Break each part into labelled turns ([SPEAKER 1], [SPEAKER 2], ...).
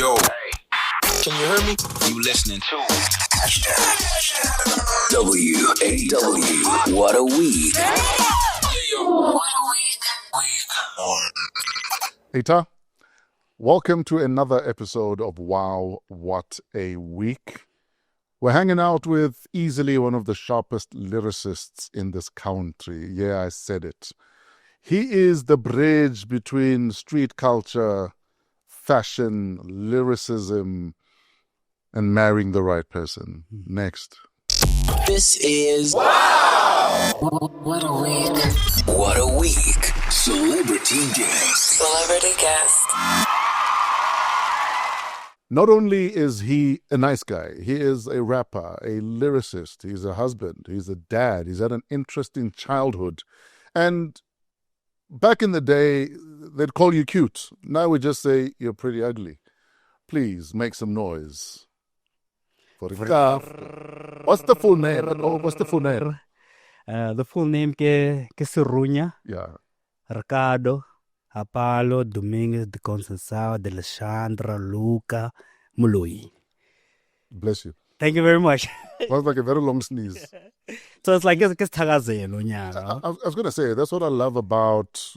[SPEAKER 1] Yo, can you hear me? You listening to
[SPEAKER 2] WAW. What a week.
[SPEAKER 3] Eta, welcome to another episode of Wow, What a Week. We're hanging out with easily one of the sharpest lyricists in this country. Yeah, I said it. He is the bridge between street culture, fashion, lyricism, and marrying the right person. Next.
[SPEAKER 2] This is Wow! What a week. What a week. Celebrity guest. Celebrity guest.
[SPEAKER 3] Not only is he a nice guy, he is a rapper, a lyricist, he's a husband, he's a dad, he's had an interesting childhood. And back in the day, they'd call you cute. Now we just say, you're pretty ugly. Please make some noise. For what's the full name? What's the full name?
[SPEAKER 4] The full name ke Serunya,
[SPEAKER 3] Yeah.
[SPEAKER 4] Ricardo, Apalo, Dominguez de Conceição, de Alexandra, Luca, Mului.
[SPEAKER 3] Bless you.
[SPEAKER 4] Thank you very much.
[SPEAKER 3] Sounds like a very long sneeze.
[SPEAKER 4] So it's like it's Tagazelo,
[SPEAKER 3] I was going to say, that's what I love about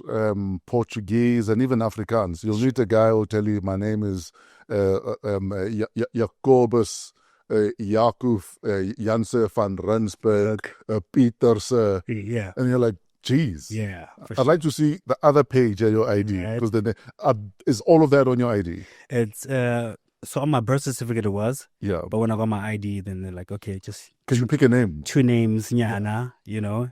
[SPEAKER 3] Portuguese and even Afrikaans. You'll meet a guy who'll tell you, my name is Jacobus Jakub Janse van Rensburg Pieterse.
[SPEAKER 4] Yeah.
[SPEAKER 3] And you're like, geez.
[SPEAKER 4] Yeah.
[SPEAKER 3] I'd like to see the other page of your ID. Because then is all of that on your ID?
[SPEAKER 4] It's so on my birth certificate it was.
[SPEAKER 3] Yeah.
[SPEAKER 4] But when I got my ID, then they're like, okay, just
[SPEAKER 3] Can you pick a name?
[SPEAKER 4] two names, Nyana,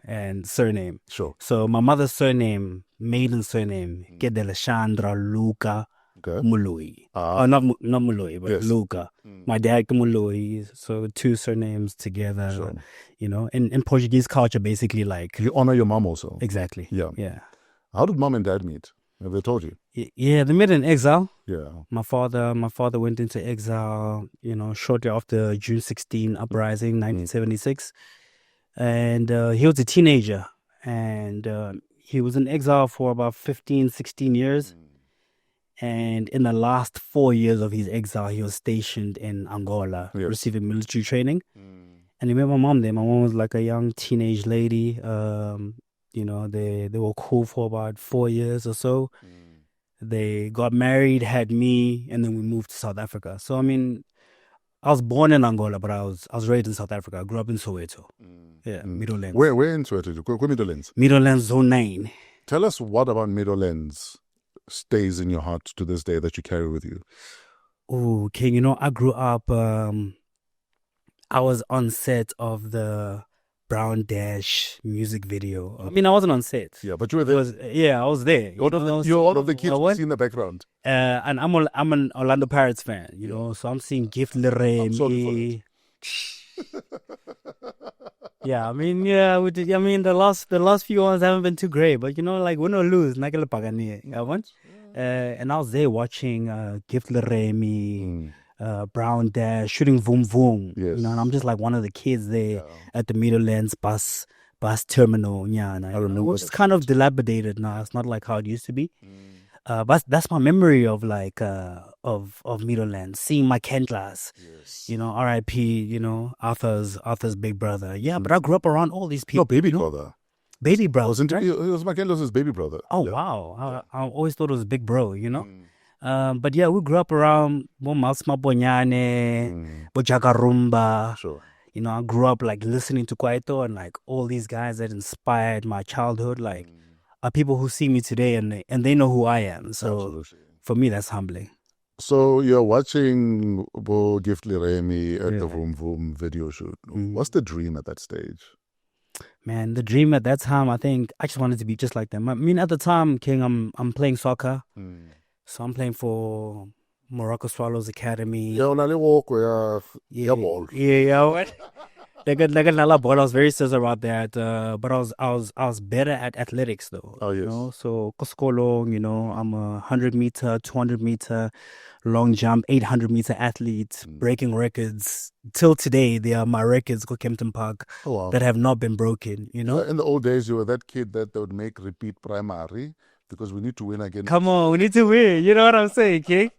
[SPEAKER 4] and surname.
[SPEAKER 3] Sure.
[SPEAKER 4] So my mother's surname, maiden surname, ke de Alexandra, Luca,
[SPEAKER 3] Okay.
[SPEAKER 4] Mului. Not Mului, but
[SPEAKER 3] Yes.
[SPEAKER 4] Luca. My dad Mului. So two surnames together.
[SPEAKER 3] Sure.
[SPEAKER 4] In Portuguese culture, basically like
[SPEAKER 3] You honor your mom also.
[SPEAKER 4] exactly.
[SPEAKER 3] Yeah.
[SPEAKER 4] Yeah.
[SPEAKER 3] How did mom and dad meet? Have they told you?
[SPEAKER 4] Yeah, they met in exile.
[SPEAKER 3] Yeah.
[SPEAKER 4] My father went into exile, shortly after June 16 uprising, 1976. And he was a teenager. And he was in exile for about 15, 16 years. And in the last 4 years of his exile, he was stationed in Angola,
[SPEAKER 3] Yes.
[SPEAKER 4] receiving military training. And he met my mom there. My mom was like a young teenage lady. They were cool for about 4 years or so. They got married, had me, and then we moved to South Africa. So, I mean, I was born in Angola, but I was raised in South Africa. I grew up in Soweto. Yeah, Middlelands.
[SPEAKER 3] Where in Soweto? Where Middlelands?
[SPEAKER 4] Middlelands Zone 9.
[SPEAKER 3] Tell us what about Middlelands stays in your heart to this day that you carry with you.
[SPEAKER 4] Oh, okay. I grew up, I was on set of the Brown Dash music video. I mean, I wasn't on set.
[SPEAKER 3] Yeah, but you were there.
[SPEAKER 4] I was there.
[SPEAKER 3] You're one of the kids you see in the background.
[SPEAKER 4] And I'm an Orlando Pirates fan, so I'm seeing Gift Liremi.
[SPEAKER 3] I'm sorry for
[SPEAKER 4] Yeah, I mean, the last few ones haven't been too great, but like win or lose, and I was there watching Gift Liremi, Brown Dash, shooting Voom Voom.
[SPEAKER 3] Yes.
[SPEAKER 4] And I'm just like one of the kids there at the Middlelands bus terminal. Yeah, and I remember it's kind of dilapidated now. It's not like how it used to be. But that's my memory of like of Middlelands, seeing my Ken class.
[SPEAKER 3] Yes.
[SPEAKER 4] R.I.P. Arthur's big brother. Yeah, but I grew up around all these people.
[SPEAKER 3] No, baby brother.
[SPEAKER 4] Baby brother.
[SPEAKER 3] It was Makendo's baby brother.
[SPEAKER 4] Oh, wow. I always thought it was big bro, But yeah, we grew up around Masma Bonyane, Bojakarumba.
[SPEAKER 3] Sure.
[SPEAKER 4] I grew up like listening to Kwaito and like all these guys that inspired my childhood, like are people who see me today and they know who I am. So
[SPEAKER 3] Absolutely.
[SPEAKER 4] for me, that's humbling.
[SPEAKER 3] So you're watching Bo Gift Liremi at the Vroom Vroom video shoot. What's the dream at that stage?
[SPEAKER 4] Man, the dream at that time, I think I just wanted to be just like them. I mean, at the time, King, I'm playing soccer. So I'm playing for Morocco Swallows Academy.
[SPEAKER 3] Yeah, only walk where ball.
[SPEAKER 4] Yeah. Like a ball. I was very serious about that. But I was better at athletics though.
[SPEAKER 3] Oh yes.
[SPEAKER 4] So Koskolo, I'm a 100 meter, 200 meter, long jump, 800 meter athlete, breaking records. Till today, they are my records go Kempton Park that have not been broken.
[SPEAKER 3] In the old days, you were that kid that they would make repeat primary because we need to win again.
[SPEAKER 4] Come on, we need to win. You know what I'm saying, King?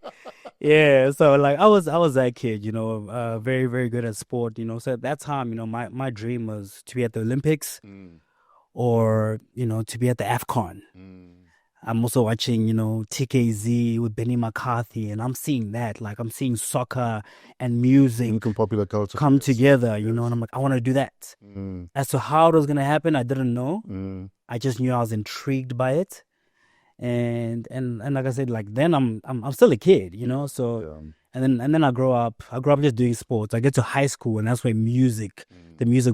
[SPEAKER 4] Yeah. So like I was that kid, very, very good at sport, So at that time, my dream was to be at the Olympics or, to be at the AFCON. I'm also watching, TKZ with Benny McCarthy, and I'm seeing that. Like, I'm seeing soccer and music
[SPEAKER 3] Popular culture
[SPEAKER 4] come together, and I'm like, I want to do that. As to how it was going to happen, I didn't know. I just knew I was intrigued by it. And like I said, like then I'm still a kid, So and then I grow up. I grew up just doing sports. I get to high school, and that's where the music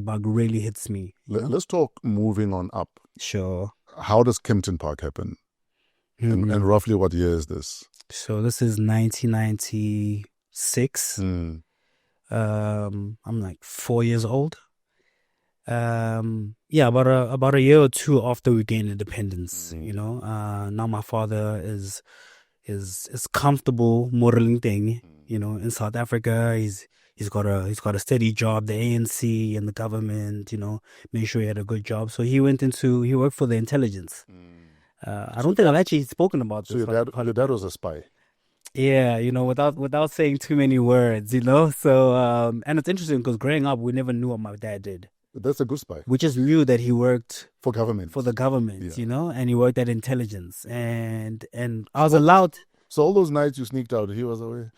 [SPEAKER 4] bug really hits me.
[SPEAKER 3] Let's talk moving on up.
[SPEAKER 4] Sure.
[SPEAKER 3] How does Kempton Park happen? And roughly what year is this?
[SPEAKER 4] So this is 1996. I'm like 4 years old. About a year or two after we gained independence, now my father is comfortable modeling thing, in South Africa. He's got a steady job, the ANC and the government, made sure he had a good job. So he worked for the intelligence. I don't think I've actually spoken about this.
[SPEAKER 3] So your dad was a spy.
[SPEAKER 4] Yeah, without saying too many words, So and it's interesting because growing up, we never knew what my dad did.
[SPEAKER 3] That's a good spy.
[SPEAKER 4] We just knew that he worked
[SPEAKER 3] for government,
[SPEAKER 4] and he worked at intelligence, and I was allowed.
[SPEAKER 3] So all those nights you sneaked out, he was away.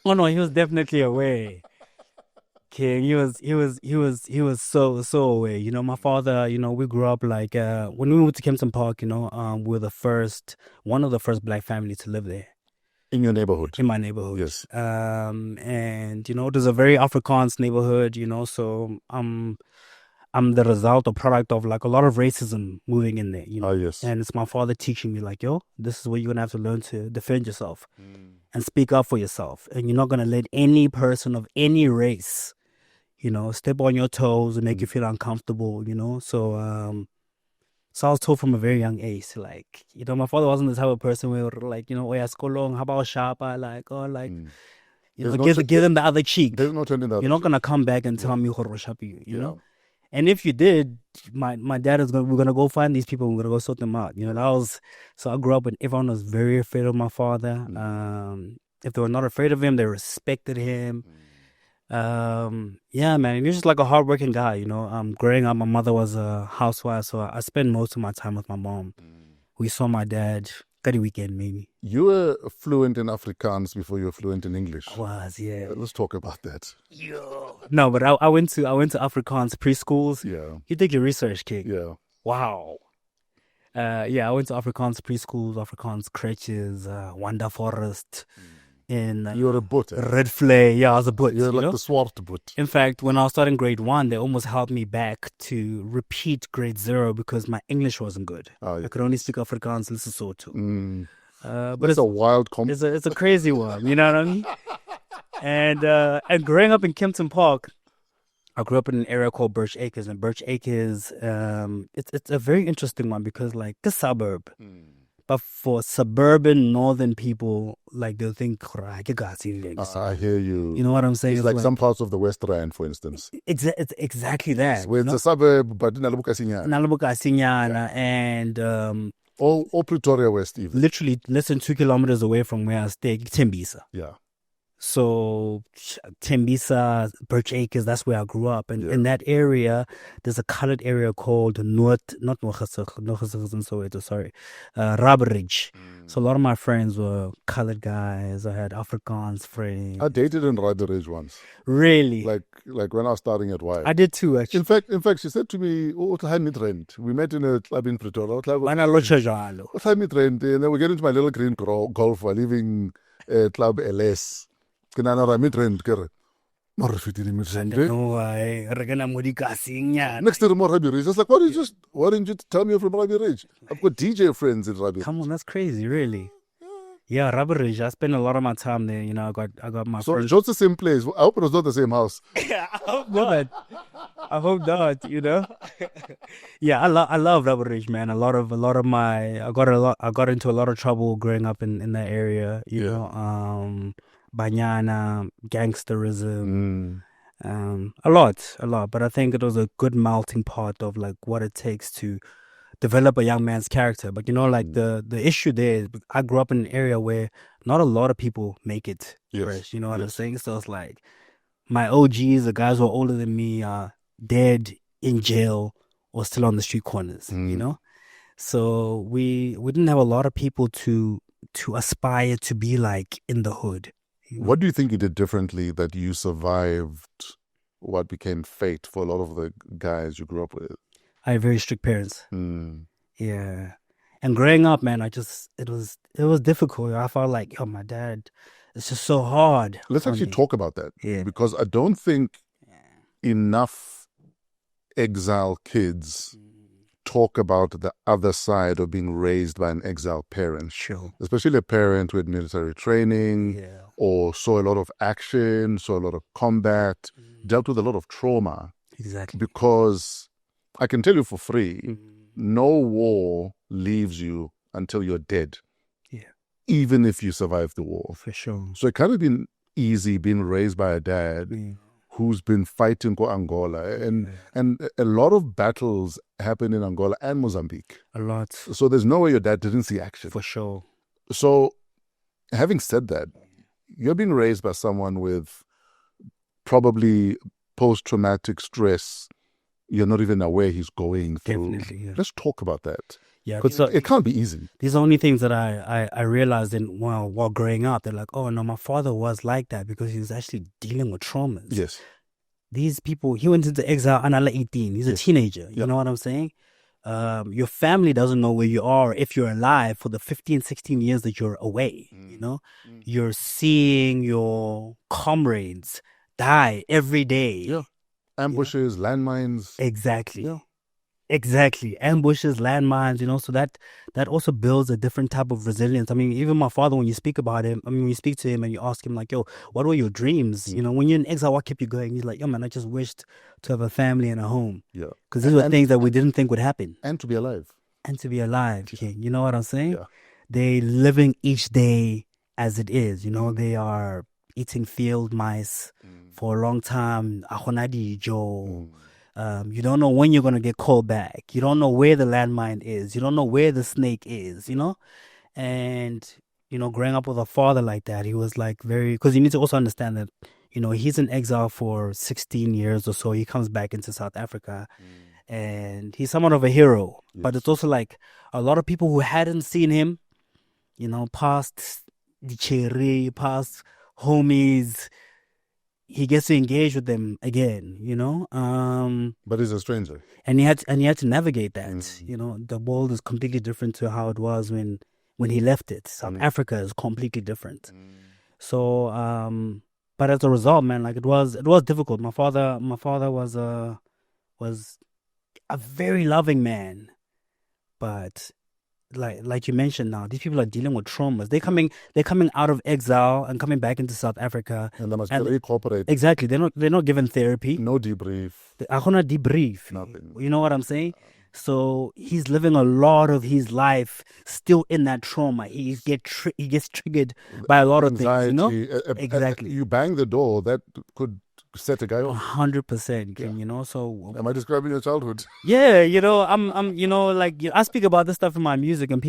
[SPEAKER 4] Oh no, he was definitely away. King, he was so away. My father, we grew up like when we moved to Kempton Park, we're one of the first black families to live there.
[SPEAKER 3] In your neighborhood?
[SPEAKER 4] In my neighborhood.
[SPEAKER 3] Yes.
[SPEAKER 4] And it was a very Afrikaans neighborhood, so I'm the result or product of like a lot of racism moving in there,
[SPEAKER 3] Yes.
[SPEAKER 4] And it's my father teaching me like, this is what you're gonna have to learn to defend yourself and speak up for yourself. And you're not gonna let any person of any race step on your toes and make you feel uncomfortable, So I was told from a very young age, like, my father wasn't the type of person where like, oh yeah, long, how about sharper? Like, give them the other cheek.
[SPEAKER 3] There's no turning that.
[SPEAKER 4] You're not gonna come back and tell me you know. And if you did, my dad we're gonna go find these people, we're gonna go sort them out. So I grew up and everyone was very afraid of my father. If they were not afraid of him, they respected him. Man, he was just like a hardworking guy, growing up, my mother was a housewife, so I spent most of my time with my mom. We saw my dad every weekend, maybe.
[SPEAKER 3] You were fluent in Afrikaans before you were fluent in English.
[SPEAKER 4] I was, yeah.
[SPEAKER 3] Let's talk about that.
[SPEAKER 4] No, but I went to Afrikaans preschools.
[SPEAKER 3] Yeah.
[SPEAKER 4] You did your research, kid.
[SPEAKER 3] Yeah.
[SPEAKER 4] Wow. I went to Afrikaans preschools, Afrikaans crèches, Wanda Forest.
[SPEAKER 3] You were a boot.
[SPEAKER 4] Red Flay. Yeah, I was a boot.
[SPEAKER 3] You're like the swart boot.
[SPEAKER 4] In fact, when I was starting grade 1, they almost held me back to repeat grade 0 because my English wasn't good. I could only speak Afrikaans and Lesotho. But
[SPEAKER 3] it's a wild
[SPEAKER 4] it's a crazy one, you know what I mean? And growing up in Kempton Park, I grew up in an area called Birch Acres, and Birch Acres, it's a very interesting one because like a suburb. But for suburban northern people, like they'll think,
[SPEAKER 3] I hear you.
[SPEAKER 4] You know what I'm saying?
[SPEAKER 3] It's like some parts of the West Rand, for instance.
[SPEAKER 4] It's exactly that.
[SPEAKER 3] Where it's a suburb, but Nalabuka
[SPEAKER 4] and
[SPEAKER 3] or Pretoria West even.
[SPEAKER 4] Literally less than 2 kilometers away from where I stay, Tembisa.
[SPEAKER 3] Yeah.
[SPEAKER 4] So Tembisa, Birch Acres, that's where I grew up. And in that area, there's a colored area called Rubber Ridge. So a lot of my friends were colored guys. I had Afrikaans friends.
[SPEAKER 3] I dated in Rubber Ridge once.
[SPEAKER 4] Really?
[SPEAKER 3] Like when I was starting at Y.
[SPEAKER 4] I did too, actually.
[SPEAKER 3] In fact, she said to me, we met in a club in Pretoria.
[SPEAKER 4] And then
[SPEAKER 3] we get into my little green golf while leaving Club LS. Next to the Rabi Ridge. I was like, why didn't you tell me you're from Rabi Ridge? I've got DJ friends in Rabi Ridge.
[SPEAKER 4] Come on, that's crazy, really. Yeah, Rubber Ridge. I spent a lot of my time there. I got my.
[SPEAKER 3] So it's the same place. I hope it was not the same house.
[SPEAKER 4] Yeah, I hope not. I hope not. Yeah, I love Rubber Ridge, man. A lot of my I got into a lot of trouble growing up in that area. You know, Banyana, gangsterism, a lot. But I think it was a good melting pot of like what it takes to develop a young man's character. But like the issue there is I grew up in an area where not a lot of people make it fresh. You know what I'm saying? So it's like my OGs, the guys who are older than me, are dead, in jail, or still on the street corners. So we didn't have a lot of people to aspire to be like in the hood.
[SPEAKER 3] What do you think you did differently that you survived what became fate for a lot of the guys you grew up with?
[SPEAKER 4] I had very strict parents. Yeah. And growing up, man, it was difficult. I felt like, my dad, it's just so hard.
[SPEAKER 3] Let's actually talk about that. Yeah. Because I don't think enough exile kids talk about the other side of being raised by an exile parent.
[SPEAKER 4] Sure.
[SPEAKER 3] Especially a parent with military training or saw a lot of action, saw a lot of combat, dealt with a lot of trauma.
[SPEAKER 4] Exactly.
[SPEAKER 3] Because I can tell you for free, no war leaves you until you're dead.
[SPEAKER 4] Yeah.
[SPEAKER 3] Even if you survive the war.
[SPEAKER 4] For sure.
[SPEAKER 3] So it kind of been easy being raised by a dad who's been fighting for Angola. And a lot of battles happen in Angola and Mozambique.
[SPEAKER 4] A lot.
[SPEAKER 3] So there's no way your dad didn't see action.
[SPEAKER 4] For sure.
[SPEAKER 3] So having said that, you're being raised by someone with probably post-traumatic stress. You're not even aware he's going through.
[SPEAKER 4] Definitely, yeah.
[SPEAKER 3] Let's talk about that.
[SPEAKER 4] Yeah,
[SPEAKER 3] because it can't be easy.
[SPEAKER 4] These are only things that I realized while growing up. They're like, oh no, my father was like that because he was actually dealing with traumas.
[SPEAKER 3] Yes.
[SPEAKER 4] These people, he went into exile at 18. He's a teenager. You know what I'm saying? Your family doesn't know where you are if you're alive for the 15, 16 years that you're away. You're seeing your comrades die every day.
[SPEAKER 3] Yeah. Ambushes, landmines.
[SPEAKER 4] Exactly.
[SPEAKER 3] Yeah.
[SPEAKER 4] Exactly. Ambushes, landmines, so that also builds a different type of resilience. I mean, even my father, when you speak about him, when you speak to him and you ask him like, yo, what were your dreams? When you're in exile, what kept you going? He's like, yo, man, I just wished to have a family and a home.
[SPEAKER 3] Yeah.
[SPEAKER 4] Because these were things that we didn't think would happen.
[SPEAKER 3] And to be alive.
[SPEAKER 4] King. You know what I'm saying?
[SPEAKER 3] Yeah.
[SPEAKER 4] They living each day as it is. They are eating field mice for a long time. You don't know when you're going to get called back. You don't know where the landmine is. You don't know where the snake is, And, growing up with a father like that, he was like because you need to also understand that, he's in exile for 16 years or so. He comes back into South Africa and he's somewhat of a hero. Yes. But it's also like a lot of people who hadn't seen him, past the cherry, past homies, he gets to engage with them again,
[SPEAKER 3] But he's a stranger,
[SPEAKER 4] and he had to navigate that. The world is completely different to how it was when he left it. South Africa is completely different. So, but as a result, man, like it was difficult. My father was a very loving man, but like you mentioned now, these people are dealing with traumas. They're coming out of exile and coming back into South Africa.
[SPEAKER 3] And they must reincorporate.
[SPEAKER 4] Exactly. They're not given therapy.
[SPEAKER 3] No debrief.
[SPEAKER 4] Nothing. You know what I'm saying? So he's living a lot of his life still in that trauma. He gets triggered by a lot of things. Exactly.
[SPEAKER 3] You bang the door, that could set a guy off.
[SPEAKER 4] 100%. So
[SPEAKER 3] am I describing your childhood?
[SPEAKER 4] Yeah, I'm I speak about this stuff in my music, and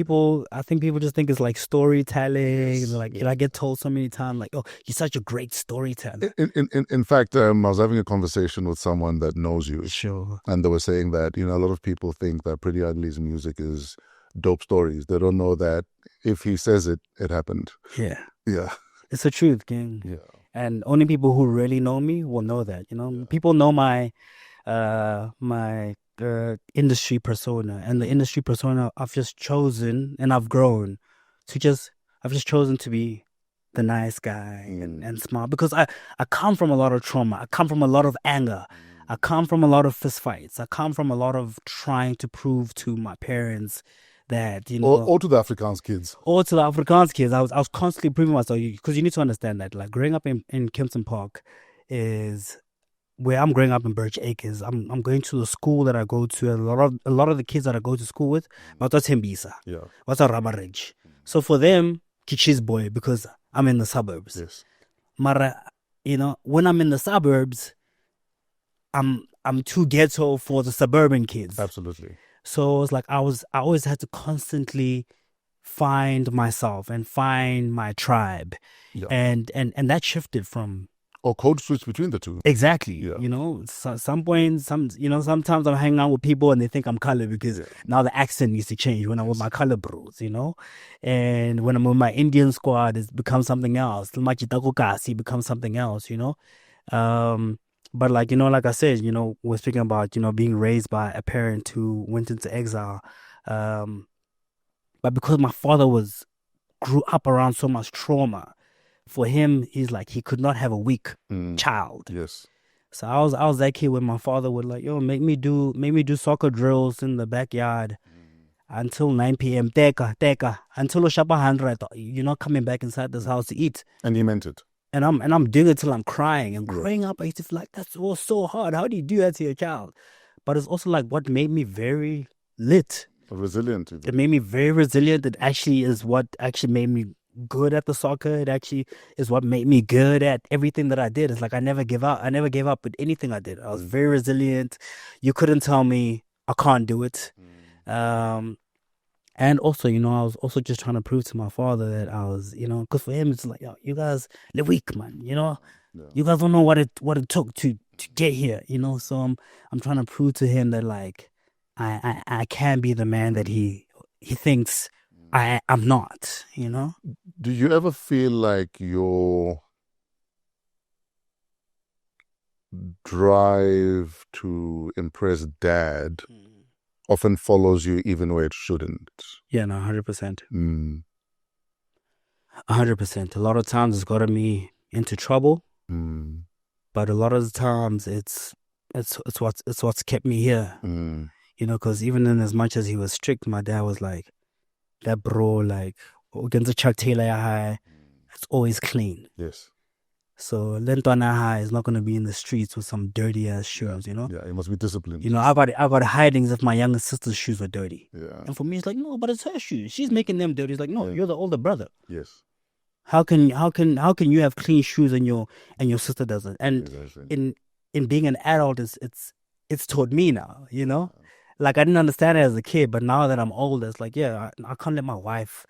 [SPEAKER 4] I think people just think it's like storytelling. Yes. Like I get told so many times, like, oh, you're such a great storyteller.
[SPEAKER 3] In fact, I was having a conversation with someone that knows you.
[SPEAKER 4] Sure.
[SPEAKER 3] And they were saying that, a lot of people think that Priddy Ugly's music is dope stories. They don't know that if he says it, it happened.
[SPEAKER 4] Yeah.
[SPEAKER 3] Yeah.
[SPEAKER 4] It's the truth, King.
[SPEAKER 3] Yeah.
[SPEAKER 4] And only people who really know me will know that. People know my industry persona, and the industry persona I've just chosen, and I've grown I've just chosen to be the nice guy and smart, because I come from a lot of trauma. I come from a lot of anger. I come from a lot of fistfights. I come from a lot of trying to prove to my parents that,
[SPEAKER 3] or to the Afrikaans kids.
[SPEAKER 4] I was constantly proving myself, because you need to understand that, like, growing up in Kempton Park is where I'm growing up in Birch Acres. I'm going to the school that I go to. A lot of the kids that I go to school with, what's Tembisa, what's a Rabaridge. So for them, Kichi's boy, because I'm in the suburbs.
[SPEAKER 3] Yes.
[SPEAKER 4] Mara, when I'm in the suburbs, I'm too ghetto for the suburban kids.
[SPEAKER 3] Absolutely.
[SPEAKER 4] So it was like I always had to constantly find myself and find my tribe.
[SPEAKER 3] Yeah.
[SPEAKER 4] And that shifted from
[SPEAKER 3] Or code switch between the two.
[SPEAKER 4] exactly.
[SPEAKER 3] Yeah.
[SPEAKER 4] You know, some points, sometimes I'm hanging out with people and they think I'm color because now the accent needs to change when I'm with my color bros, you know. And when I'm with my Indian squad, it's become something else. It becomes something else, you know. But like, you know, like I said, you know, we're speaking about, you know, being raised by a parent who went into exile. But because my father grew up around so much trauma, for him, he's like, he could not have a weak child.
[SPEAKER 3] Yes.
[SPEAKER 4] So I was that kid when my father would like, yo, make me do soccer drills in the backyard until 9 p.m. Teka, until Oshapa 100, you're not coming back inside this house to eat.
[SPEAKER 3] And he meant it.
[SPEAKER 4] And I'm doing it till I'm crying. And growing up, I used to feel like that was so hard. How do you do that to your child? But it's also like what made me very lit.
[SPEAKER 3] Resilient.
[SPEAKER 4] It made me very resilient. It actually is what actually made me good at the soccer. It actually is what made me good at everything that I did. It's like I never gave up. I never gave up with anything I did. I was very resilient. You couldn't tell me I can't do it. And also, you know, I was also just trying to prove to my father that I was, you know, because for him it's like, yo, you guys live weak, man. You know, you guys don't know what it took to get here. You know, so I'm trying to prove to him that like I can be the man that he thinks I'm not, you know?
[SPEAKER 3] Do you ever feel like your drive to impress dad often follows you even where it shouldn't?
[SPEAKER 4] Yeah, no, 100%. 100%. A lot of times it's gotten me into trouble, but a lot of the times it's what's kept me here. You know, because even in as much as he was strict, my dad was like, that bro, like, it's always clean.
[SPEAKER 3] Yes.
[SPEAKER 4] So Lentwana High is not going to be in the streets with some dirty ass shoes, you know?
[SPEAKER 3] Yeah, he must be disciplined.
[SPEAKER 4] You know, I got hidings if my younger sister's shoes were dirty.
[SPEAKER 3] Yeah.
[SPEAKER 4] And for me, it's like, no, but it's her shoes. She's making them dirty. It's like, no, you're the older brother.
[SPEAKER 3] Yes.
[SPEAKER 4] How can you have clean shoes and your sister doesn't? And in being an adult, it's taught me now, you know? Like, I didn't understand it as a kid, but now that I'm older, it's like, yeah, I can't let my wife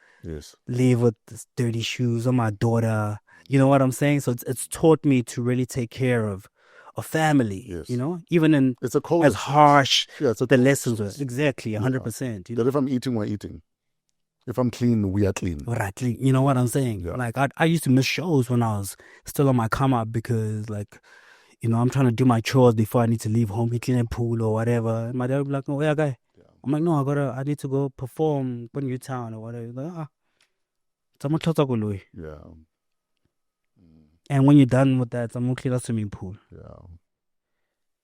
[SPEAKER 4] leave with this dirty shoes, or my daughter. You know what I'm saying? So it's taught me to really take care of family. Yes. You know, even in
[SPEAKER 3] it's a code
[SPEAKER 4] as harsh
[SPEAKER 3] it's a
[SPEAKER 4] the lessons were. Exactly, 100%. You know?
[SPEAKER 3] That if I'm eating, we're eating. If I'm clean, we are clean.
[SPEAKER 4] Right, you know what I'm saying? Yeah. Like I used to miss shows when I was still on my come up because like, you know, I'm trying to do my chores before I need to leave home, clean a pool or whatever. And my dad would be like, "Oh, yeah, guy." Yeah. I'm like, "No, I need to go perform in your town or whatever." He's like,
[SPEAKER 3] yeah.
[SPEAKER 4] And when you're done with that, I'm gonna clean a swimming pool.
[SPEAKER 3] Yeah.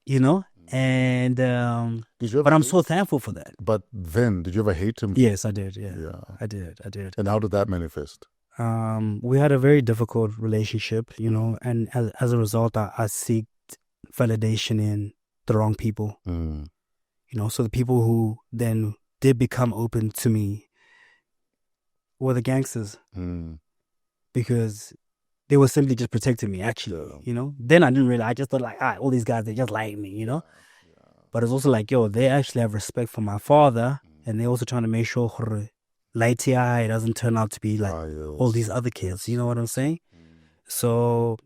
[SPEAKER 4] You know? And but I'm so thankful for that.
[SPEAKER 3] But then, did you ever hate him?
[SPEAKER 4] Yes, I did. Yeah. I did.
[SPEAKER 3] And how did that manifest?
[SPEAKER 4] We had a very difficult relationship, you know, and as a result, I seeked validation in the wrong people. You know, so the people who then did become open to me were the gangsters, because they were simply just protecting me, actually, you know. Then I didn't realize, I just thought like, all these guys, they just like me, you know. But it's also like, yo, they actually have respect for my father, and they're also trying to make sure Lighty Eye doesn't turn out to be like all these other kids. You know what I'm saying? So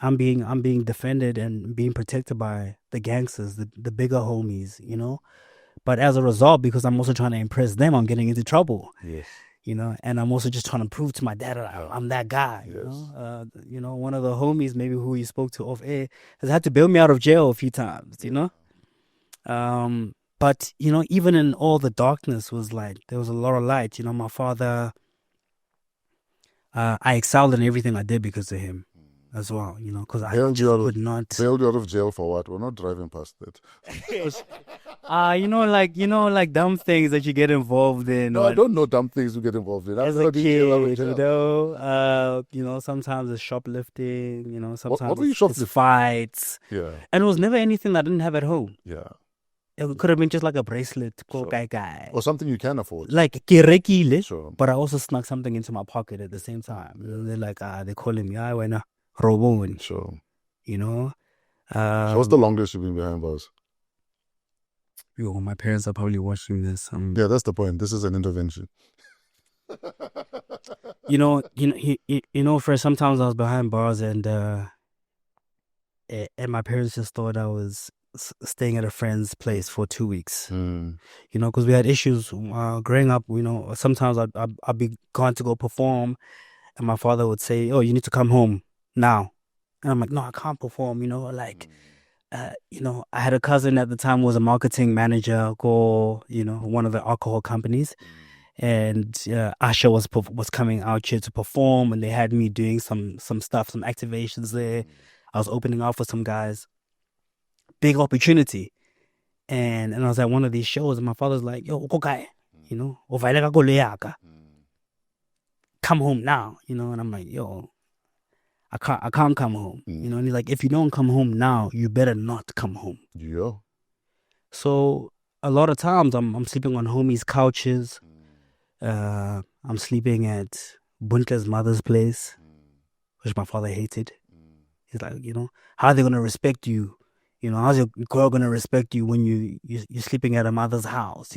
[SPEAKER 4] I'm being defended and being protected by the gangsters, the bigger homies, you know. But as a result, because I'm also trying to impress them, I'm getting into trouble. Yes. You know, and I'm also just trying to prove to my dad that I'm that guy. Yes. You know, one of the homies maybe who he spoke to off air has had to bail me out of jail a few times. You know. But, you know, even in all the darkness was like, there was a lot of light. You know, my father, I excelled in everything I did because of him as well, you know, because I could not.
[SPEAKER 3] Bailed you out of jail for what? We're not driving past it.
[SPEAKER 4] You know, like dumb things that you get involved in.
[SPEAKER 3] No, I don't know dumb things you get involved in.
[SPEAKER 4] As a kid, you know, sometimes it's shoplifting, you know, sometimes it's fights. Yeah. And it was never anything that I didn't have at home. Yeah. It could have been just like a bracelet,
[SPEAKER 3] or something you can afford.
[SPEAKER 4] Like kirekile, sure. But I also snuck something into my pocket at the same time. Yeah. They're like, they're calling me, wena robon. Sure. You know.
[SPEAKER 3] So what's the longest you've been behind bars?
[SPEAKER 4] Yo, my parents are probably watching this.
[SPEAKER 3] Yeah, that's the point. This is an intervention.
[SPEAKER 4] For sometimes I was behind bars and my parents just thought I was staying at a friend's place for 2 weeks. Because we had issues growing up. Sometimes I'd be gone to go perform, and my father would say, "Oh, you need to come home now," and I'm like, "No, I can't perform." I had a cousin at the time who was a marketing manager for one of the alcohol companies. And Asha was coming out here to perform, and they had me doing some stuff, some activations there. I was opening up for some guys. Big opportunity. And I was at one of these shows, and my father's like, "Yo, go guy, come home now," and I'm like, "Yo, I can't come home," and he's like, "If you don't come home now, you better not come home."
[SPEAKER 3] Yeah.
[SPEAKER 4] So a lot of times I'm sleeping on homies' couches. I'm sleeping at Bontle's mother's place, which my father hated. He's like, how are they gonna respect you? How's your girl gonna respect you when you're sleeping at a mother's house?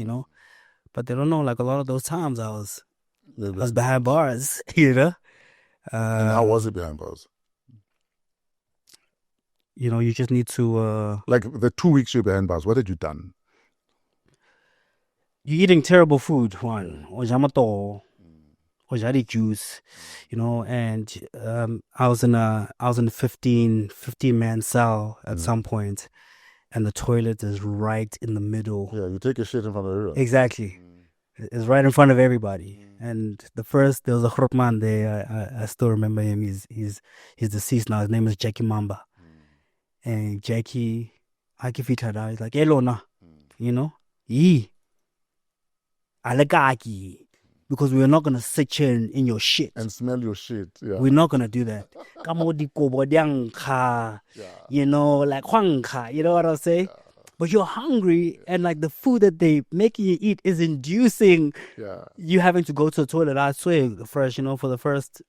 [SPEAKER 4] But they don't know. Like a lot of those times, I was behind bars.
[SPEAKER 3] And how was it behind bars?
[SPEAKER 4] You just need to
[SPEAKER 3] like the 2 weeks you're behind bars. What had you done?
[SPEAKER 4] You're eating terrible food, one or jamato, or jari juice, and I was in a 15-man cell at some point, and the toilet is right in the middle.
[SPEAKER 3] Yeah, you take a shit in front of everyone.
[SPEAKER 4] Exactly. It's right in front of everybody. And there was a Grootman there. I still remember him. He's deceased now. His name is Jackie Mamba. And Jackie, I give it to he's like, "Hello na," Yee. Alagaki. Because we're not gonna sit here in your shit
[SPEAKER 3] and smell your shit. Yeah.
[SPEAKER 4] We're not gonna do that. Like huangka, you know what I'm saying? But you're hungry, and like the food that they making you eat is inducing you having to go to the toilet. I swear, for the first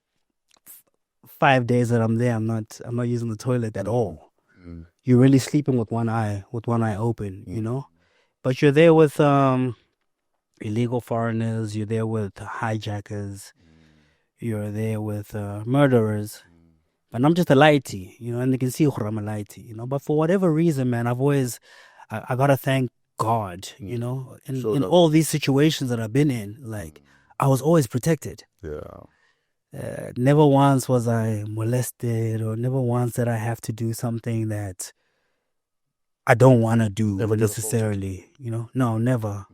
[SPEAKER 4] 5 days that I'm there, I'm not using the toilet at all. You're really sleeping with one eye open, But you're there with illegal foreigners, you're there with hijackers, you're there with murderers. But I'm just a lighty, and they can see I'm a lighty, But for whatever reason, man, I've always, I gotta thank God, in all these situations that I've been in, like, I was always protected.
[SPEAKER 3] Yeah.
[SPEAKER 4] Never once was I molested, or never once did I have to do something that I don't want to do necessarily, No, never.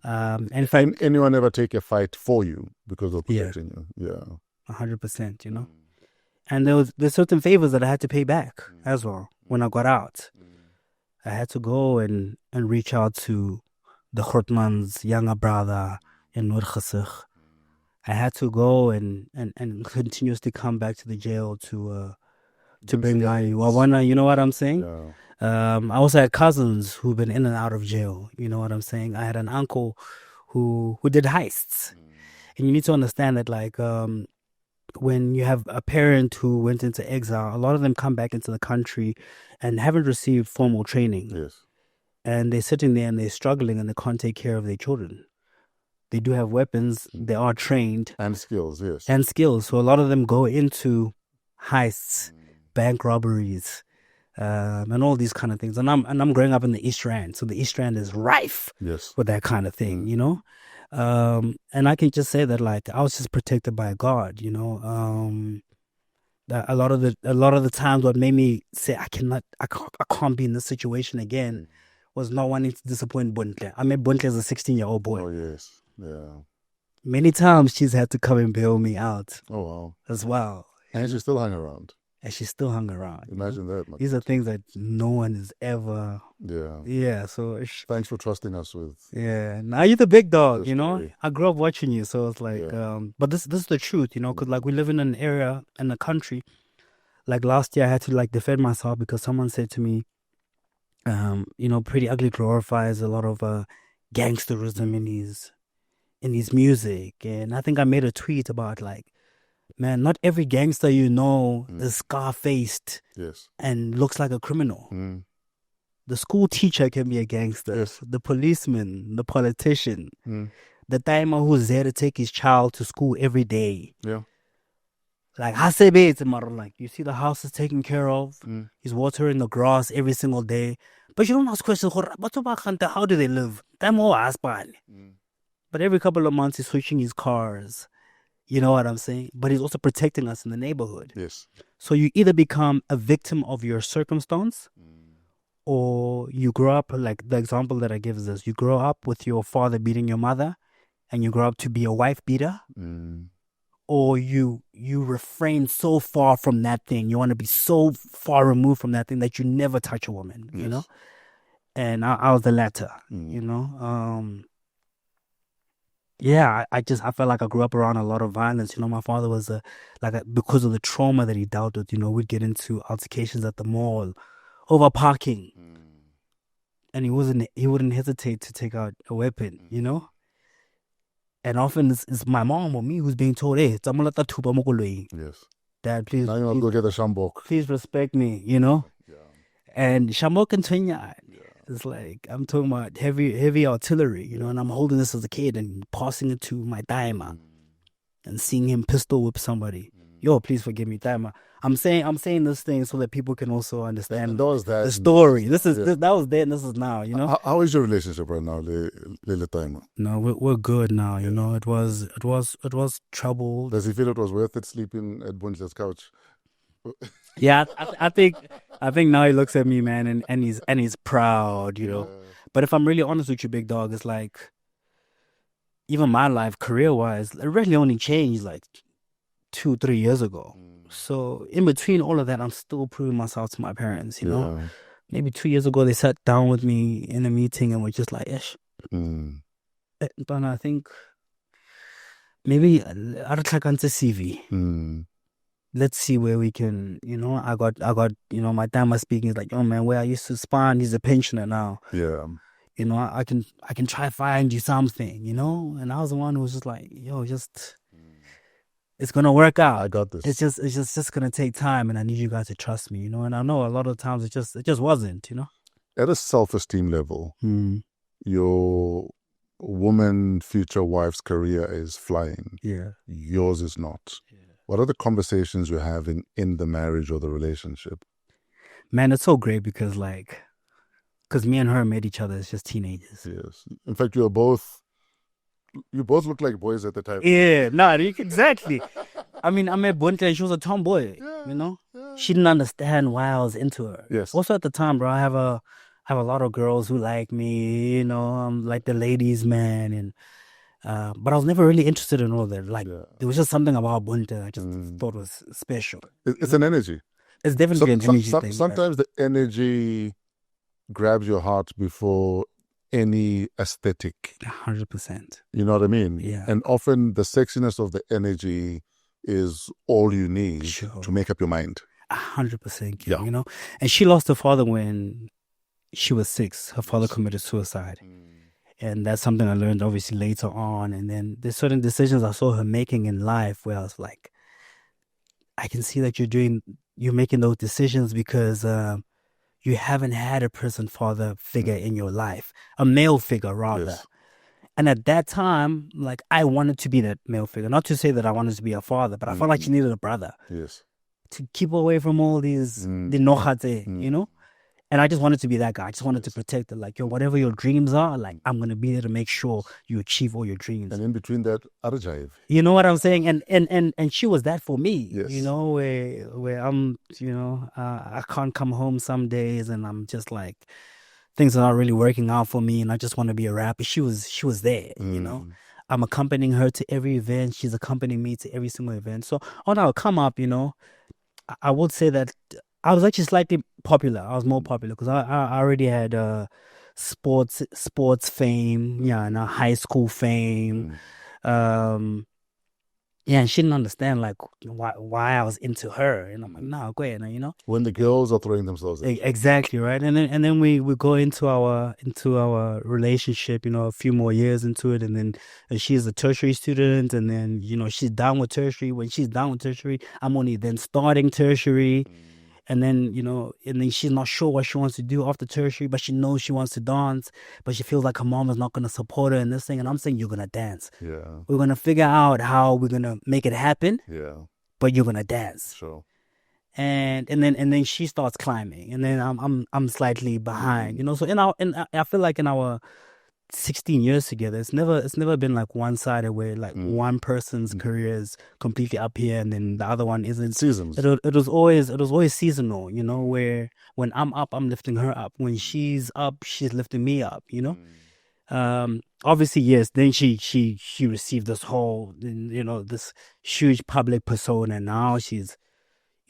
[SPEAKER 4] And if
[SPEAKER 3] anyone ever take a fight for you because of protecting you? Yeah.
[SPEAKER 4] 100%, And there's certain favors that I had to pay back as well when I got out. I had to go and reach out to the Grootman's younger brother in Noordgesig. I had to go and continuously come back to the jail to bring my wawana, you know what I'm saying?
[SPEAKER 3] Yeah.
[SPEAKER 4] I also had cousins who've been in and out of jail, you know what I'm saying? I had an uncle who did heists. And you need to understand that, like, when you have a parent who went into exile, a lot of them come back into the country and haven't received formal training.
[SPEAKER 3] Yes.
[SPEAKER 4] And they're sitting there and they're struggling and they can't take care of their children. They do have weapons, they are trained.
[SPEAKER 3] And skills, yes.
[SPEAKER 4] And skills. So a lot of them go into heists, bank robberies, and all these kind of things. And I'm growing up in the East Rand, so the East Rand is rife with that kind of thing, And I can just say that, like, I was just protected by God, a lot of the times what made me say I can't be in this situation again was not wanting to disappoint Bontle. I met Bontle as a 16-year-old boy.
[SPEAKER 3] Oh yes, yeah.
[SPEAKER 4] Many times she's had to come and bail me out.
[SPEAKER 3] Oh wow.
[SPEAKER 4] As well.
[SPEAKER 3] And she still hung around.
[SPEAKER 4] And she still hung around.
[SPEAKER 3] Imagine that. Man.
[SPEAKER 4] These are things that no one has ever.
[SPEAKER 3] Yeah.
[SPEAKER 4] Yeah. So
[SPEAKER 3] thanks for trusting us with.
[SPEAKER 4] Yeah. Now you're the big dog. I grew up watching you, so it's like. But this is the truth, because like we live in an area in a country. Like last year, I had to like defend myself because someone said to me, Priddy Ugly glorifies a lot of gangsterism in his music, and I think I made a tweet about like. Man, not every gangster is scar-faced
[SPEAKER 3] yes.
[SPEAKER 4] and looks like a criminal. the school teacher can be a gangster.
[SPEAKER 3] Yes.
[SPEAKER 4] The policeman, the politician,
[SPEAKER 3] Mm.
[SPEAKER 4] the timer who's there to take his child to school every day.
[SPEAKER 3] Yeah.
[SPEAKER 4] Like, like you see the house is taken care of.
[SPEAKER 3] Mm.
[SPEAKER 4] He's watering the grass every single day. But you don't ask questions. How do they live?
[SPEAKER 3] Mm.
[SPEAKER 4] But every couple of months, he's switching his cars. You know what I'm saying? But he's also protecting us in the neighborhood.
[SPEAKER 3] Yes.
[SPEAKER 4] So you either become a victim of your circumstance, or you grow up, like the example that I give is this. You grow up with your father beating your mother, and you grow up to be a wife beater.
[SPEAKER 3] Mm.
[SPEAKER 4] Or you refrain so far from that thing. You want to be so far removed from that thing that you never touch a woman, you know? And I was the latter, you know? Yeah, I felt like I grew up around a lot of violence. You know, my father was because of the trauma that he dealt with, you know, we'd get into altercations at the mall over parking. And he wouldn't hesitate to take out a weapon, you know? And often it's my mom or me who's being told, hey,
[SPEAKER 3] Yes.
[SPEAKER 4] Dad, please,
[SPEAKER 3] Now you want to go get a shambok.
[SPEAKER 4] please respect me, you know?
[SPEAKER 3] Yeah.
[SPEAKER 4] And Shambok and Twenya, it's like, I'm talking about heavy artillery, you know, and I'm holding this as a kid and passing it to my daima and seeing him pistol whip somebody. Yo, please forgive me, daima. I'm saying this thing so that people can also understand
[SPEAKER 3] That was that.
[SPEAKER 4] the story. That was then, this is now, you know?
[SPEAKER 3] How is your relationship right now, Lele Timer?
[SPEAKER 4] No, we're good now, you know. It was troubled.
[SPEAKER 3] Does he feel it was worth it sleeping at Bontle's couch?
[SPEAKER 4] Yeah, I think now he looks at me, man, and he's proud, you know. But if I'm really honest with you, big dog, it's like even my life, career-wise, it really only changed like 2-3 years ago. So in between all of that, I'm still proving myself to my parents, you know. Maybe 2 years ago, they sat down with me in a meeting and were just like, "Ish." But I think maybe I'll check on the CV. Let's see where we can, you know. I got, you know, my dad was speaking. He's like, "Oh man, where I used to spawn, he's a pensioner now.
[SPEAKER 3] Yeah.
[SPEAKER 4] You know, I can try find you something, you know." And I was the one who was just like, "Yo, just it's gonna work out.
[SPEAKER 3] I got this.
[SPEAKER 4] It's just gonna take time, and I need you guys to trust me, you know." And I know a lot of times it just wasn't, you know.
[SPEAKER 3] At a self-esteem level, your woman, future wife's career is flying.
[SPEAKER 4] Yeah.
[SPEAKER 3] Yours is not.
[SPEAKER 4] Yeah.
[SPEAKER 3] What are the conversations you're having in the marriage or the relationship?
[SPEAKER 4] Man, it's so great because me and her met each other as just teenagers.
[SPEAKER 3] Yes. In fact, you both look like boys at the time.
[SPEAKER 4] Yeah, exactly. I mean, I met Bontle and she was a tomboy, you know?
[SPEAKER 3] Yeah.
[SPEAKER 4] She didn't understand why I was into her.
[SPEAKER 3] Yes.
[SPEAKER 4] Also at the time, bro, I have a lot of girls who like me, you know, I'm like the ladies' man, and but I was never really interested in all that. Like, there was just something about Bontle I just thought was special.
[SPEAKER 3] It's an energy.
[SPEAKER 4] It's definitely an energy thing.
[SPEAKER 3] Sometimes the energy grabs your heart before any aesthetic.
[SPEAKER 4] 100%.
[SPEAKER 3] You know what I mean?
[SPEAKER 4] Yeah.
[SPEAKER 3] And often the sexiness of the energy is all you need to make up your mind.
[SPEAKER 4] 100%.
[SPEAKER 3] Yeah.
[SPEAKER 4] You know? And she lost her father when she was 6. Her father committed suicide. And that's something I learned obviously later on. And then there's certain decisions I saw her making in life where I was like, I can see that you're making those decisions because you haven't had a present father figure in your life, a male figure rather.
[SPEAKER 3] Yes.
[SPEAKER 4] And at that time, like, I wanted to be that male figure. Not to say that I wanted to be a father, but I felt like she needed a brother.
[SPEAKER 3] Yes.
[SPEAKER 4] To keep away from all these, the nohate, you know? And I just wanted to be that guy. I just wanted to protect it. Like, yo, whatever your dreams are, like, I'm going to be there to make sure you achieve all your dreams.
[SPEAKER 3] And in between that, arjive.
[SPEAKER 4] You know what I'm saying? And she was that for me.
[SPEAKER 3] Yes.
[SPEAKER 4] You know, where I'm, you know, I can't come home some days and I'm just like, things are not really working out for me and I just want to be a rapper. She was there, you know. I'm accompanying her to every event. She's accompanying me to every single event. So on our come up, you know, I would say that I was actually slightly popular. I was more popular because I already had sports fame, and high school fame. And she didn't understand like why I was into her, and I'm like, no, go ahead, you know.
[SPEAKER 3] When the girls are throwing themselves in.
[SPEAKER 4] Exactly, right. And then we go into our relationship, you know, a few more years into it, and then she's a tertiary student, and then, you know, she's done with tertiary. When she's done with tertiary, I'm only then starting tertiary. And then, and then she's not sure what she wants to do after tertiary, but she knows she wants to dance, but she feels like her mom is not going to support her in this thing. And I'm saying, you're going to dance.
[SPEAKER 3] Yeah.
[SPEAKER 4] We're going to figure out how we're going to make it happen.
[SPEAKER 3] Yeah.
[SPEAKER 4] But you're going to dance.
[SPEAKER 3] Sure.
[SPEAKER 4] And then she starts climbing, and then I'm slightly behind, So I feel like in our 16 years together, it's never been like one-sided where like one person's career is completely up here and then the other one isn't.
[SPEAKER 3] Seasons.
[SPEAKER 4] It was always seasonal, where when I'm up, I'm lifting her up. When she's up, she's lifting me up, Obviously, yes, then she received this whole, this huge public persona. Now she's,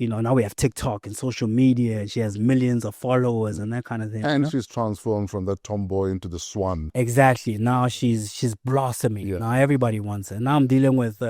[SPEAKER 4] now we have TikTok and social media. She has millions of followers and that kind of thing.
[SPEAKER 3] And she's transformed from that tomboy into the swan.
[SPEAKER 4] Exactly. Now she's blossoming.
[SPEAKER 3] Yeah.
[SPEAKER 4] Now everybody wants her. Now I'm dealing with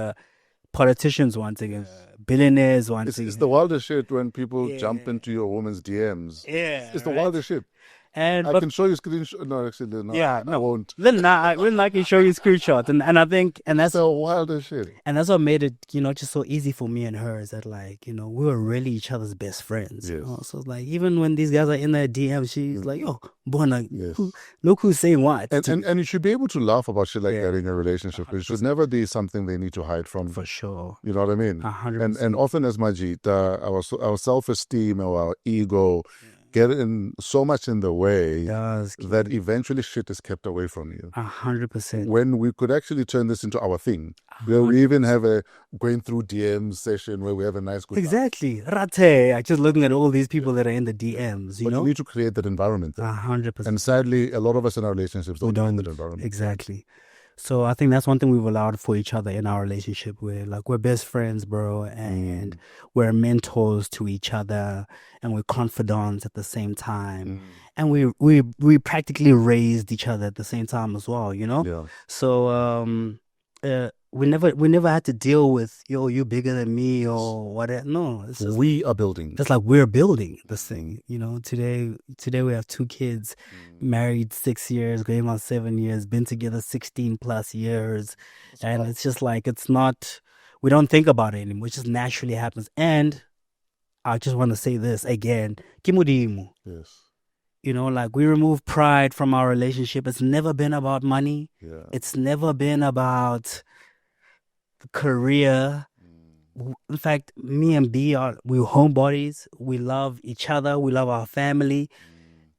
[SPEAKER 4] politicians wanting her, billionaires wanting
[SPEAKER 3] It's the wildest shit when people jump into your woman's DMs.
[SPEAKER 4] Yeah.
[SPEAKER 3] It's the wildest shit.
[SPEAKER 4] And
[SPEAKER 3] I can show you screenshot. No, actually, no.
[SPEAKER 4] Yeah,
[SPEAKER 3] I won't.
[SPEAKER 4] Then I can show you screenshots, and I think, and that's
[SPEAKER 3] the wildest shit.
[SPEAKER 4] And that's what made it, just so easy for me and her, is that like, we were really each other's best friends.
[SPEAKER 3] Yes.
[SPEAKER 4] So it's like, even when these guys are in their DM, she's like, yo, Bona,
[SPEAKER 3] Yes.
[SPEAKER 4] look who's saying what.
[SPEAKER 3] And you should be able to laugh about shit like that in a relationship. It should never be something they need to hide from.
[SPEAKER 4] For sure.
[SPEAKER 3] You know what I mean?
[SPEAKER 4] 100%.
[SPEAKER 3] And often as Majid, our self-esteem or our ego get in so much in the way that eventually shit is kept away from you.
[SPEAKER 4] 100%.
[SPEAKER 3] When we could actually turn this into our thing, where we even have a going through DMs session where we have a nice good
[SPEAKER 4] Exactly. Rate. Just looking at all these people that are in the DMs,
[SPEAKER 3] But you need to create that environment.
[SPEAKER 4] 100%.
[SPEAKER 3] And sadly, a lot of us in our relationships don't have that environment.
[SPEAKER 4] Exactly. So I think that's one thing we've allowed for each other in our relationship. We're best friends, bro, and we're mentors to each other, and we're confidants at the same time, and we practically raised each other at the same time as well,
[SPEAKER 3] Yeah.
[SPEAKER 4] So we never had to deal with, yo, you bigger than me or whatever. No, it's just,
[SPEAKER 3] We are building.
[SPEAKER 4] it's like we're building this thing. Today we have 2 kids, married 6 years, going on 7 years, been together 16 plus years, and it's just like, it's not, we don't think about it anymore. It just naturally happens. And I just want to say this again, kimudimu.
[SPEAKER 3] Yes.
[SPEAKER 4] We remove pride from our relationship. It's never been about money.
[SPEAKER 3] Yeah.
[SPEAKER 4] It's never been about career. In fact, me and B we're homebodies. We love each other. We love our family,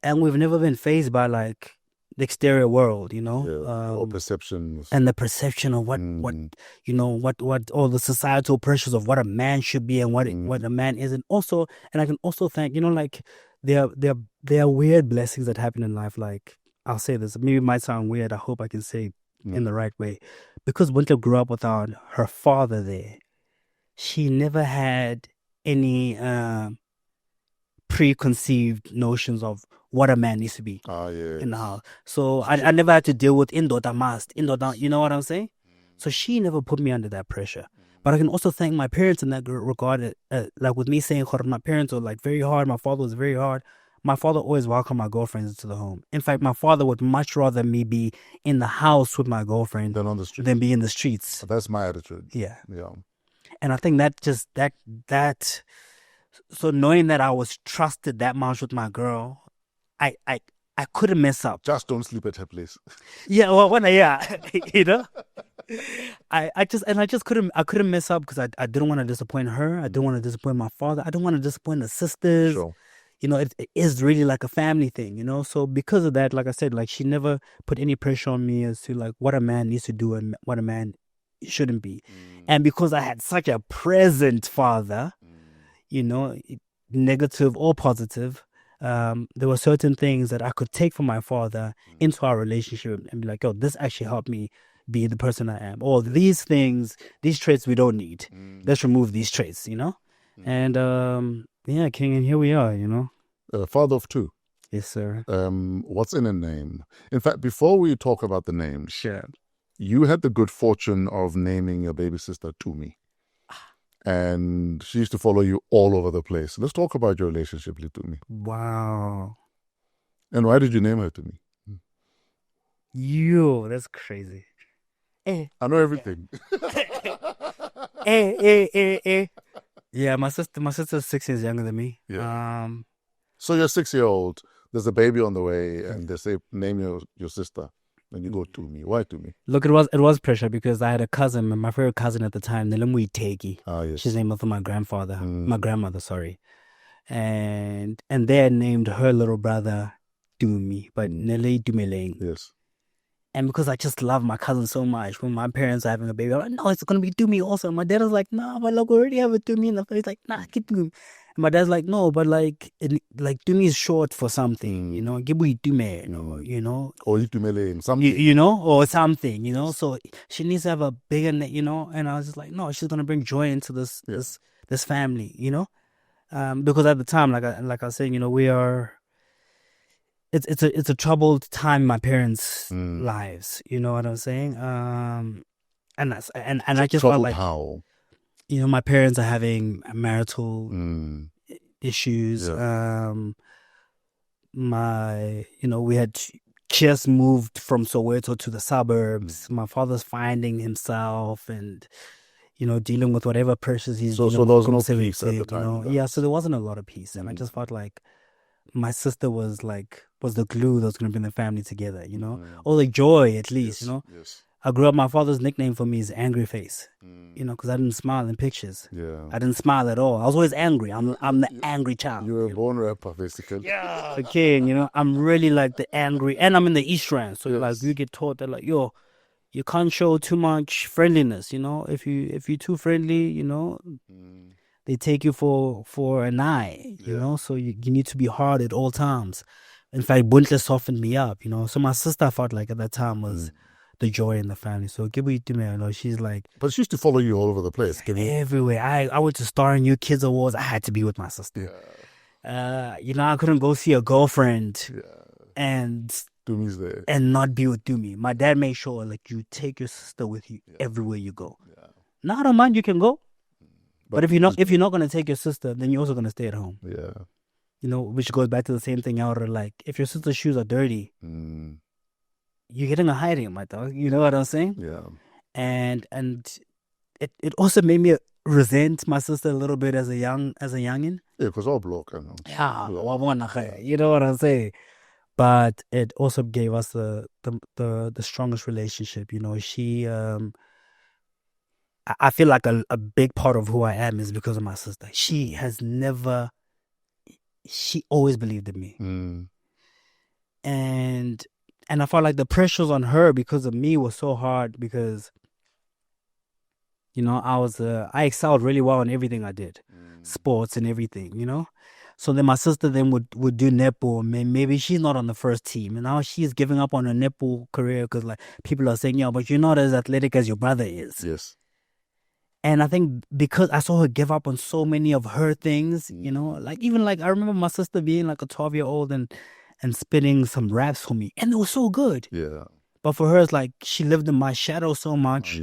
[SPEAKER 4] and we've never been fazed by like the exterior world,
[SPEAKER 3] Or perceptions.
[SPEAKER 4] and the perception of what all the societal pressures of what a man should be and what a man isn't. Also, and I can also thank there are weird blessings that happen in life. Like, I'll say this, maybe it might sound weird. I hope I can say in the right way. Because Bontle grew up without her father there, she never had any preconceived notions of what a man needs to be in the house. So I never had to deal with indota must, indota, you know what I'm saying? So she never put me under that pressure. But I can also thank my parents in that regard. Like with me saying, my parents were like very hard. My father was very hard. My father always welcomed my girlfriends into the home. In fact, my father would much rather me be in the house with my girlfriend
[SPEAKER 3] Than on the street.
[SPEAKER 4] than be in the streets.
[SPEAKER 3] That's my attitude.
[SPEAKER 4] Yeah.
[SPEAKER 3] Yeah.
[SPEAKER 4] And I think that so knowing that I was trusted that much with my girl, I couldn't mess up.
[SPEAKER 3] Just don't sleep at her place.
[SPEAKER 4] Yeah, well, I just couldn't mess up because I didn't want to disappoint her. I didn't want to disappoint my father. I didn't want to disappoint the sisters.
[SPEAKER 3] Sure.
[SPEAKER 4] It is really like a family thing, So because of that, like I said, like she never put any pressure on me as to like what a man needs to do and what a man shouldn't be. And because I had such a present father, negative or positive, there were certain things that I could take from my father into our relationship and be like, oh, this actually helped me be the person I am. Or these things, these traits we don't need. Let's remove these traits, And King, and here we are,
[SPEAKER 3] Father of 2.
[SPEAKER 4] Yes, sir.
[SPEAKER 3] What's in a name? In fact, before we talk about the name,
[SPEAKER 4] Sure.
[SPEAKER 3] you had the good fortune of naming your baby sister Tumi. And she used to follow you all over the place. Let's talk about your relationship with Tumi.
[SPEAKER 4] Wow.
[SPEAKER 3] And why did you name her Tumi?
[SPEAKER 4] Yo, that's crazy.
[SPEAKER 3] I know everything.
[SPEAKER 4] Yeah, my sister's 6 years younger than me.
[SPEAKER 3] Yeah. So you're 6-year-old. There's a baby on the way, and they say name your sister, and you go Tumi. Why Tumi?
[SPEAKER 4] Look, it was pressure because I had a cousin, my favorite cousin at the time, Nilimwe Teki.
[SPEAKER 3] Ah, yes.
[SPEAKER 4] She's named after my grandmother, sorry. And they had named her little brother Tumi, but Nele Dumeleng.
[SPEAKER 3] Yes.
[SPEAKER 4] And because I just love my cousin so much, when my parents are having a baby, I'm like, no, it's going to be Tumi also. And my dad was like, nah, but look, we already have a Tumi in the face. Like, nah, get Tumi. And my dad's like, no, but like Tumi is short for something, you know, Gibui Tume, you know.
[SPEAKER 3] Or Itumele, something.
[SPEAKER 4] You know, or something, you know. So she needs to have a bigger, you know. And I was just like, no, she's going to bring joy into this family, you know. Because at the time, like I was saying, you know, we are... It's a troubled time in my parents' lives. You know what I'm saying? And I just felt like,
[SPEAKER 3] how?
[SPEAKER 4] You know, my parents are having marital issues.
[SPEAKER 3] Yeah.
[SPEAKER 4] We had just moved from Soweto to the suburbs. My father's finding himself and, you know, dealing with whatever pressures he's dealing with. So
[SPEAKER 3] there was no peace at the time.
[SPEAKER 4] You know? Yeah, so there wasn't a lot of peace. And I just felt like my sister was the glue that was going to bring the family together, you know, or the joy at least, you know.
[SPEAKER 3] Yes.
[SPEAKER 4] I grew up, my father's nickname for me is Angry Face, you know, because I didn't smile in pictures.
[SPEAKER 3] Yeah.
[SPEAKER 4] I didn't smile at all. I was always angry. I'm the angry child.
[SPEAKER 3] You were a born rapper, basically.
[SPEAKER 4] Yeah. Okay, you know, I'm really like the angry, and I'm in the East Rand, so like you get taught that like, yo, you can't show too much friendliness, you know. If you're too friendly, you know, they take you for an eye, you know. So you need to be hard at all times. In fact, Bontle softened me up, you know. So my sister, I felt like at that time was the joy in the family. So Gibby Tumi, you know, she's like...
[SPEAKER 3] But she used to follow you all over the place.
[SPEAKER 4] Everywhere. I went to Star and New Kids Awards. I had to be with my sister. Yeah. You know, I couldn't go see a girlfriend and...
[SPEAKER 3] Tumi's there.
[SPEAKER 4] And not be with Tumi. My dad made sure, like, you take your sister with you everywhere you go. Yeah. Now, I don't mind, you can go. But if you're not going to take your sister, then you're also going to stay at home.
[SPEAKER 3] Yeah.
[SPEAKER 4] You know, which goes back to the same thing. Like, if your sister's shoes are dirty, you're getting a hiding, my dog. You know what I'm saying?
[SPEAKER 3] Yeah.
[SPEAKER 4] And it also made me resent my sister a little bit as a youngin.
[SPEAKER 3] Yeah, because all block, I know.
[SPEAKER 4] Yeah, you know what I'm saying. But it also gave us the strongest relationship. You know, she. I feel like a big part of who I am is because of my sister. She always believed in me. And I felt like the pressures on her because of me was so hard because, you know, I excelled really well in everything I did, sports and everything, you know. So then my sister would do netball. Maybe she's not on the first team, and now she's giving up on her netball career because like people are saying, but you're not as athletic as your brother is.
[SPEAKER 3] Yes.
[SPEAKER 4] And I think because I saw her give up on so many of her things, you know, like even like I remember my sister being like a 12-year-old and spitting some raps for me, and it was so good.
[SPEAKER 3] Yeah.
[SPEAKER 4] But for her, it's like she lived in my shadow so much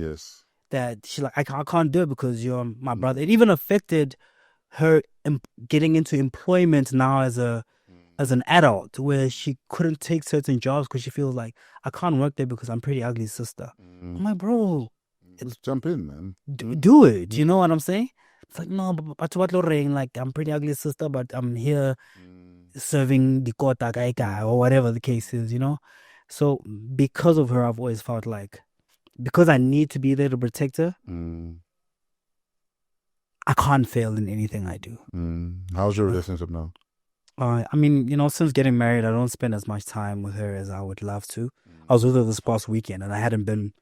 [SPEAKER 4] that she like I can't do it because you're my brother. It even affected her getting into employment now as an adult, where she couldn't take certain jobs because she feels like I can't work there because I'm Priddy Ugly's sister. I'm like, bro.
[SPEAKER 3] Let's jump in, man.
[SPEAKER 4] Do it. You know what I'm saying? It's like, no, but what like I'm Priddy Ugly's sister, but I'm here serving the kota kaika or whatever the case is, you know? So because of her, I've always felt like, because I need to be there to protect her, I can't fail in anything I do.
[SPEAKER 3] How's your relationship now?
[SPEAKER 4] I mean, you know, since getting married, I don't spend as much time with her as I would love to. I was with her this past weekend and I hadn't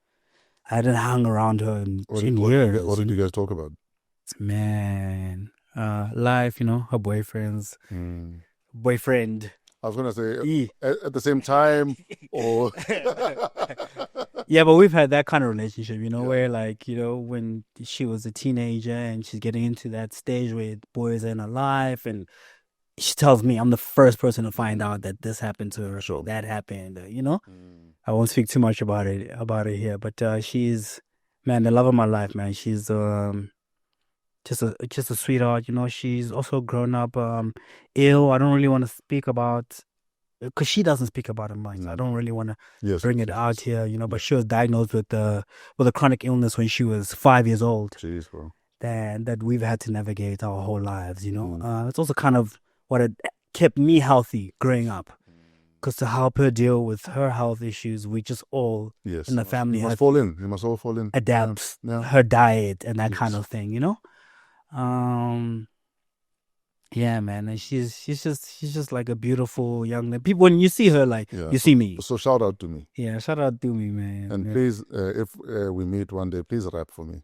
[SPEAKER 4] hung around her in years.
[SPEAKER 3] What did you guys talk about?
[SPEAKER 4] Man, life, you know, her boyfriend.
[SPEAKER 3] I was going to say, at the same time, or...
[SPEAKER 4] Yeah, but we've had that kind of relationship, you know, where like, you know, when she was a teenager and she's getting into that stage where boys are in her life and she tells me I'm the first person to find out that this happened to her, that happened, you know? I won't speak too much about it here, but she's, man, the love of my life, man. She's just a sweetheart, you know. She's also grown up ill. I don't really want to speak about, because she doesn't speak about it much. I don't really want to bring it out here, you know. But she was diagnosed with a chronic illness when she was 5 years old.
[SPEAKER 3] Jeez, bro.
[SPEAKER 4] that we've had to navigate our whole lives, you know. It's also kind of what it kept me healthy growing up. Because to help her deal with her health issues, we just all
[SPEAKER 3] Yes.
[SPEAKER 4] in the family
[SPEAKER 3] You must fall in. You must all fall in.
[SPEAKER 4] adapt
[SPEAKER 3] Yeah.
[SPEAKER 4] her diet and that
[SPEAKER 3] Yes.
[SPEAKER 4] kind of thing, you know. Yeah, man, and she's just like a beautiful young lady. People, when you see her, like you see me.
[SPEAKER 3] So shout out to me.
[SPEAKER 4] Yeah, shout out to me, man.
[SPEAKER 3] And please, if we meet one day, please rap for me.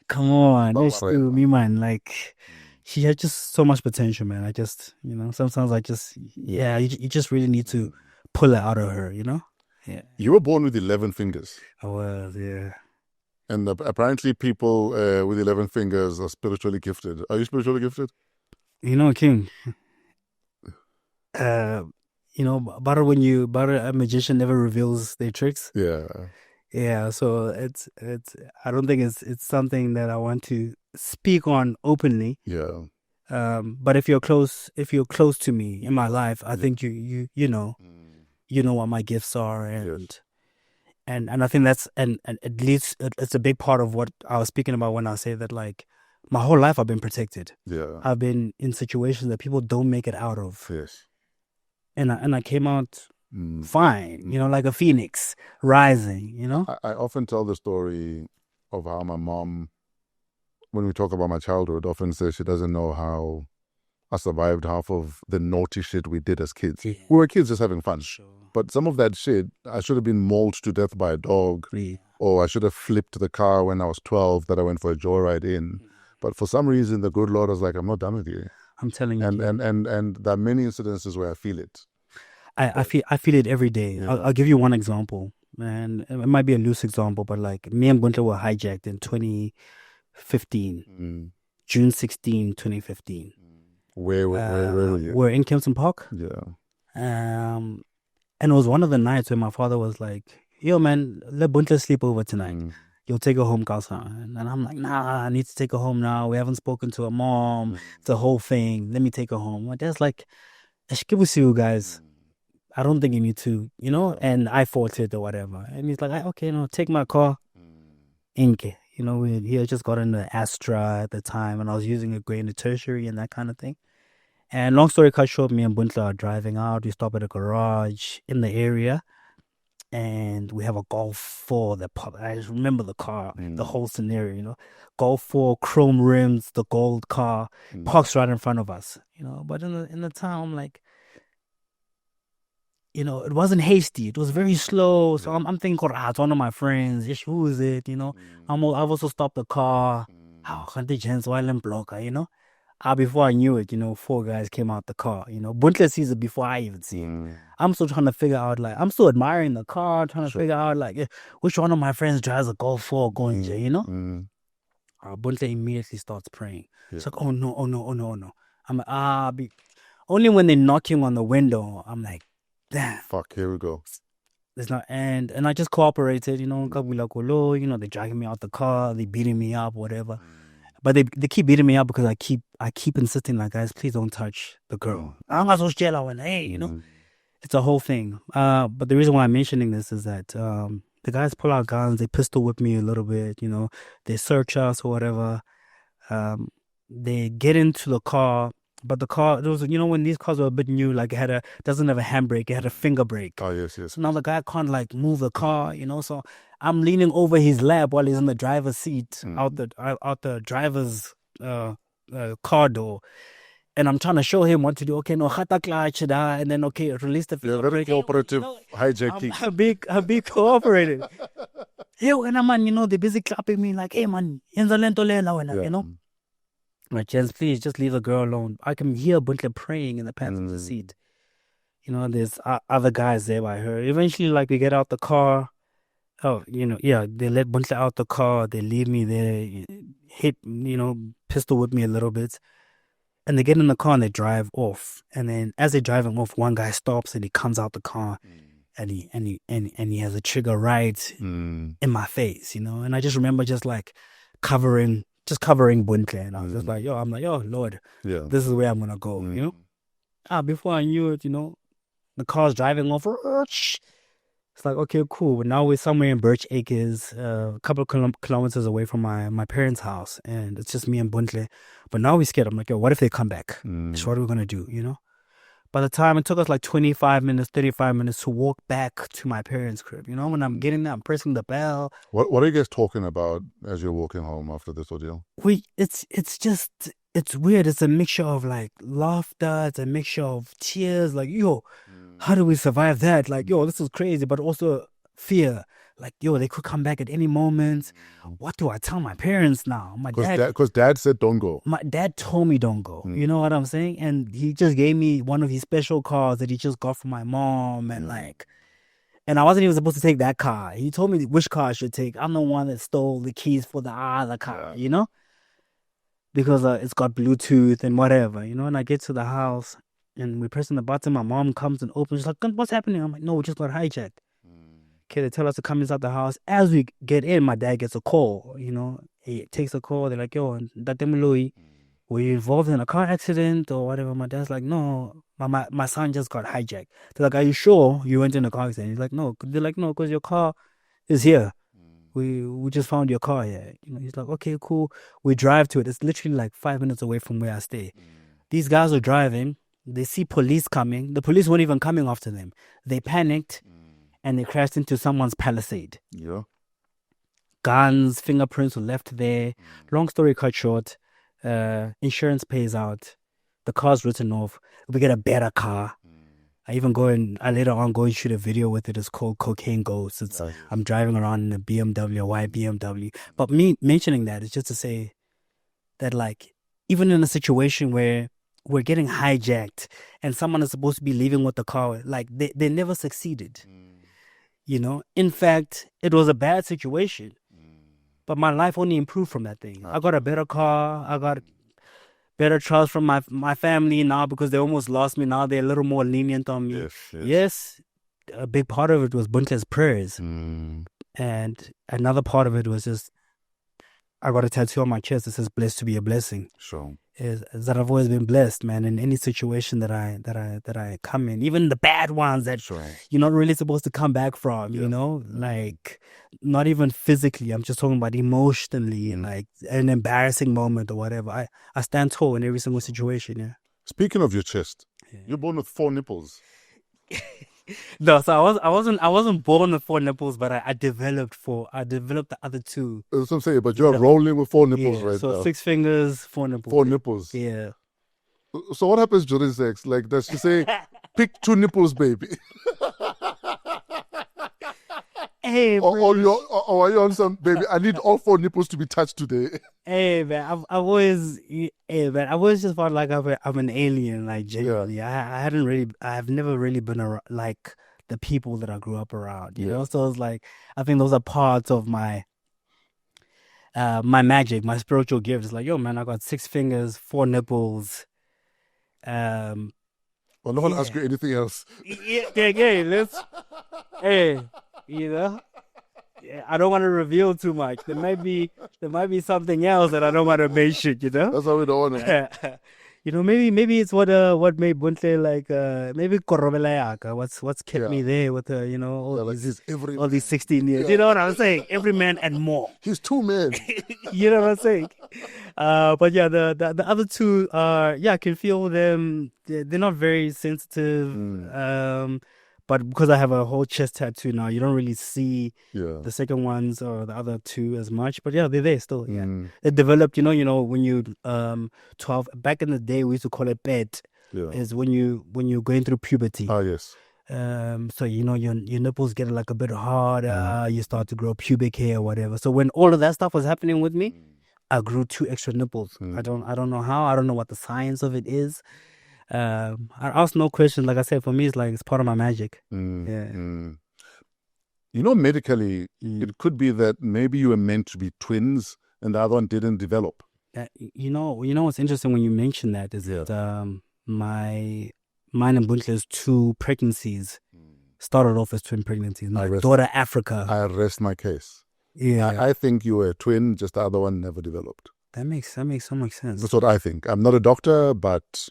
[SPEAKER 4] Come on,
[SPEAKER 3] Oh,
[SPEAKER 4] let's do me, man. Like she has just so much potential, man. I just, you know, sometimes I just, yeah, you just really need to pull it out of her, you know. Yeah.
[SPEAKER 3] You were born with 11 fingers.
[SPEAKER 4] I was, yeah.
[SPEAKER 3] And apparently people with 11 fingers are spiritually gifted. Are you spiritually gifted?
[SPEAKER 4] You know, King. You know, but a magician never reveals their tricks.
[SPEAKER 3] Yeah.
[SPEAKER 4] Yeah, so it's I don't think it's something that I want to speak on openly.
[SPEAKER 3] Yeah.
[SPEAKER 4] But if you're close to me in my life, I think you know what my gifts are, and and I think that's and at least it's a big part of what I was speaking about when I say that, like, my whole life I've been protected.
[SPEAKER 3] Yeah.
[SPEAKER 4] I've been in situations that people don't make it out of.
[SPEAKER 3] Yes.
[SPEAKER 4] And I came out fine, you know, like a phoenix rising, you know.
[SPEAKER 3] I often tell the story of how my mom, when we talk about my childhood, often says she doesn't know how I survived half of the naughty shit we did as kids.
[SPEAKER 4] Yeah.
[SPEAKER 3] We were kids just having fun.
[SPEAKER 4] Sure.
[SPEAKER 3] But some of that shit, I should have been mauled to death by a dog.
[SPEAKER 4] Yeah.
[SPEAKER 3] Or I should have flipped the car when I was 12 that I went for a joyride in. But for some reason, the good Lord was like, I'm not done with you.
[SPEAKER 4] I'm telling you.
[SPEAKER 3] And there are many incidences where I feel it.
[SPEAKER 4] I feel it every day.
[SPEAKER 3] Yeah.
[SPEAKER 4] I'll give you one example, and it might be a loose example, but like me and Bontle were hijacked in 2015, June 16, 2015.
[SPEAKER 3] Where were you?
[SPEAKER 4] We're in Kempton Park.
[SPEAKER 3] Yeah.
[SPEAKER 4] And it was one of the nights where my father was like, "Yo, man, let Bontle sleep over tonight. You'll take her home, Kasa." And I'm like, "Nah, I need to take her home now. We haven't spoken to her mom. It's a whole thing. Let me take her home." My dad's like, "You guys. I don't think you need to, you know." And I fought it or whatever. And he's like, "Okay, no, take my car." Inke. You know, he had just got into Astra at the time, and I was using a grade in the tertiary and that kind of thing. And long story cut short, me and Bontle are driving out. We stop at a garage in the area, and we have a Golf 4. I just remember the car, the whole scenario, you know. Golf 4, chrome rims, the gold car, parks right in front of us, you know. But in the town, like, you know, it wasn't hasty. It was very slow. So I'm thinking, it's one of my friends. Yes, who is it? You know, I've also stopped the car. Can't they chance while I'm blocker, you know? Before I knew it, you know, 4 guys came out the car. You know, Bontle sees it before I even see it. I'm still trying to figure out, like, I'm still admiring the car, trying to figure out, like, which one of my friends drives a Golf 4 going to, you know? Bontle immediately starts praying. It's like, oh no. I'm like, only when they're knocking on the window, I'm like, damn.
[SPEAKER 3] Fuck, here we go.
[SPEAKER 4] There's not, and I just cooperated, you know, they're dragging me out the car, they beating me up, whatever. But they keep beating me up because I keep insisting, like, guys, please don't touch the girl. Hey, you know, it's a whole thing. But the reason why I'm mentioning this is that the guys pull out guns, they pistol whip me a little bit, you know, they search us or whatever. They get into the car. But the car, there was, you know, when these cars were a bit new, like it doesn't have a handbrake, it had a finger brake.
[SPEAKER 3] Oh, yes.
[SPEAKER 4] So now the guy can't, like, move the car, you know. So I'm leaning over his lap while he's in the driver's seat, out the driver's car door, and I'm trying to show him what to do. Okay, no, hata clutch, and then okay, release the finger
[SPEAKER 3] Very
[SPEAKER 4] brake.
[SPEAKER 3] cooperative hijacking.
[SPEAKER 4] I'm being cooperative. And man, you know, they're busy clapping me like, "Hey man, you know." My chance, please just leave the girl alone. I can hear Bontle praying in the passenger seat. You know, there's other guys there by her. Eventually, like, we get out the car. Oh, you know, yeah, they let Bontle out the car. They leave me there, hit, you know, pistol whip me a little bit. And they get in the car and they drive off. And then as they're driving off, one guy stops and he comes out the car and he has a trigger right in my face, you know. And I just remember just like covering Bontle, and I was just like, yo, Lord, this is where I'm gonna go, you know. Before I knew it, you know, the car's driving off. It's like, okay, cool. But now we're somewhere in Birch Acres, a couple of kilometers away from my parents' house. And it's just me and Bontle. But now we're scared. I'm like, yo, what if they come back? So what are we going to do, you know? By the time it took us like 25 minutes, 35 minutes to walk back to my parents' crib. You know, when I'm getting there, I'm pressing the bell.
[SPEAKER 3] What are you guys talking about as you're walking home after this ordeal?
[SPEAKER 4] It's weird. It's a mixture of like laughter. It's a mixture of tears. Like, yo, how do we survive that? Like, yo, this is crazy. But also fear. Like, yo, they could come back at any moment. What do I tell my parents now?
[SPEAKER 3] Because dad said don't go.
[SPEAKER 4] My dad told me don't go. You know what I'm saying? And he just gave me one of his special cars that he just got from my mom. And and I wasn't even supposed to take that car. He told me which car I should take. I'm the one that stole the keys for the other car, you know? Because it's got Bluetooth and whatever, you know? And I get to the house and we're pressing the button. My mom comes and opens. She's like, what's happening? I'm like, no, we just got hijacked. Okay, they tell us to come inside the house. As we get in, my dad gets a call, you know. He takes a call. They're like, yo, Louis, were you involved in a car accident or whatever? My dad's like, no, my son just got hijacked. They're like, are you sure you went in a car accident? He's like, no. They're like, no, because your car is here. We just found your car here. You know, he's like, okay, cool. We drive to it. It's literally like 5 minutes away from where I stay. These guys are driving. They see police coming. The police weren't even coming after them. They panicked. And they crashed into someone's Palisade.
[SPEAKER 3] Yeah.
[SPEAKER 4] Guns, fingerprints were left there. Long story cut short, insurance pays out. The car's written off. We get a better car. I later on go and shoot a video with it. It's called Cocaine Ghost. I'm driving around in a BMW, a white BMW. But me mentioning that is just to say that, like, even in a situation where we're getting hijacked and someone is supposed to be leaving with the car, like, they never succeeded. You know, in fact, it was a bad situation, but my life only improved from that thing. I got a better car. I got better trust from my family now because they almost lost me. Now they're a little more lenient on me. Yes, a big part of it was Bunte's prayers. And another part of it was just, I got a tattoo on my chest that says blessed to be a blessing.
[SPEAKER 3] Sure.
[SPEAKER 4] Is that I've always been blessed, man, in any situation that I come in, even the bad ones that you're not really supposed to come back from, you know, like not even physically. I'm just talking about emotionally, like an embarrassing moment or whatever. I stand tall in every single situation. Yeah.
[SPEAKER 3] Speaking of your chest, you're born with 4 nipples.
[SPEAKER 4] No, so I wasn't born with 4 nipples, but I developed the other 2.
[SPEAKER 3] That's what I'm saying, but you're rolling with 4 nipples right
[SPEAKER 4] now. So 6 fingers, 4 nipples.
[SPEAKER 3] 4 nipples.
[SPEAKER 4] Yeah.
[SPEAKER 3] So what happens during sex? Like, does she say, pick 2 nipples, baby?
[SPEAKER 4] Hey,
[SPEAKER 3] or are you on some, baby, I need all 4 nipples to be touched today.
[SPEAKER 4] Hey, man, I always just felt like I'm an alien, like, genuinely. Yeah. I've never really been around, like, the people that I grew up around, you know? So it's like, I think those are parts of my magic, my spiritual gift. It's like, yo, man, I got 6 fingers, 4 nipples.
[SPEAKER 3] I'm not going to ask you anything else.
[SPEAKER 4] Hey, you know, I don't want to reveal too much. There might be something else that I don't want to mention. You know,
[SPEAKER 3] that's how we don't want to.
[SPEAKER 4] You know, maybe it's what made Bontle like maybe Korobela. What's kept me there with you know all these 16 years. You know what I'm saying? Every man and more.
[SPEAKER 3] He's 2 men.
[SPEAKER 4] You know what I'm saying? But yeah, the other 2 are I can feel them. They're not very sensitive. But because I have a whole chest tattoo now, you don't really see the second ones or the other 2 as much. But yeah, they're there still. Yeah, it developed. You know, when you 12 back in the day, we used to call it bed. Is when you're going through puberty.
[SPEAKER 3] Ah, yes.
[SPEAKER 4] So you know your nipples get like a bit harder. You start to grow pubic hair or whatever. So when all of that stuff was happening with me, I grew 2 extra nipples. I don't know how. I don't know what the science of it is. I ask no questions. Like I said, for me, it's part of my magic.
[SPEAKER 3] You know, medically, it could be that maybe you were meant to be twins and the other one didn't develop.
[SPEAKER 4] You know what's interesting when you mention that is that mine and Buntle's 2 pregnancies started off as twin pregnancies. My daughter Africa.
[SPEAKER 3] I rest my case.
[SPEAKER 4] Yeah,
[SPEAKER 3] I think you were a twin, just the other one never developed.
[SPEAKER 4] That makes so much sense.
[SPEAKER 3] That's what I think. I'm not a doctor, but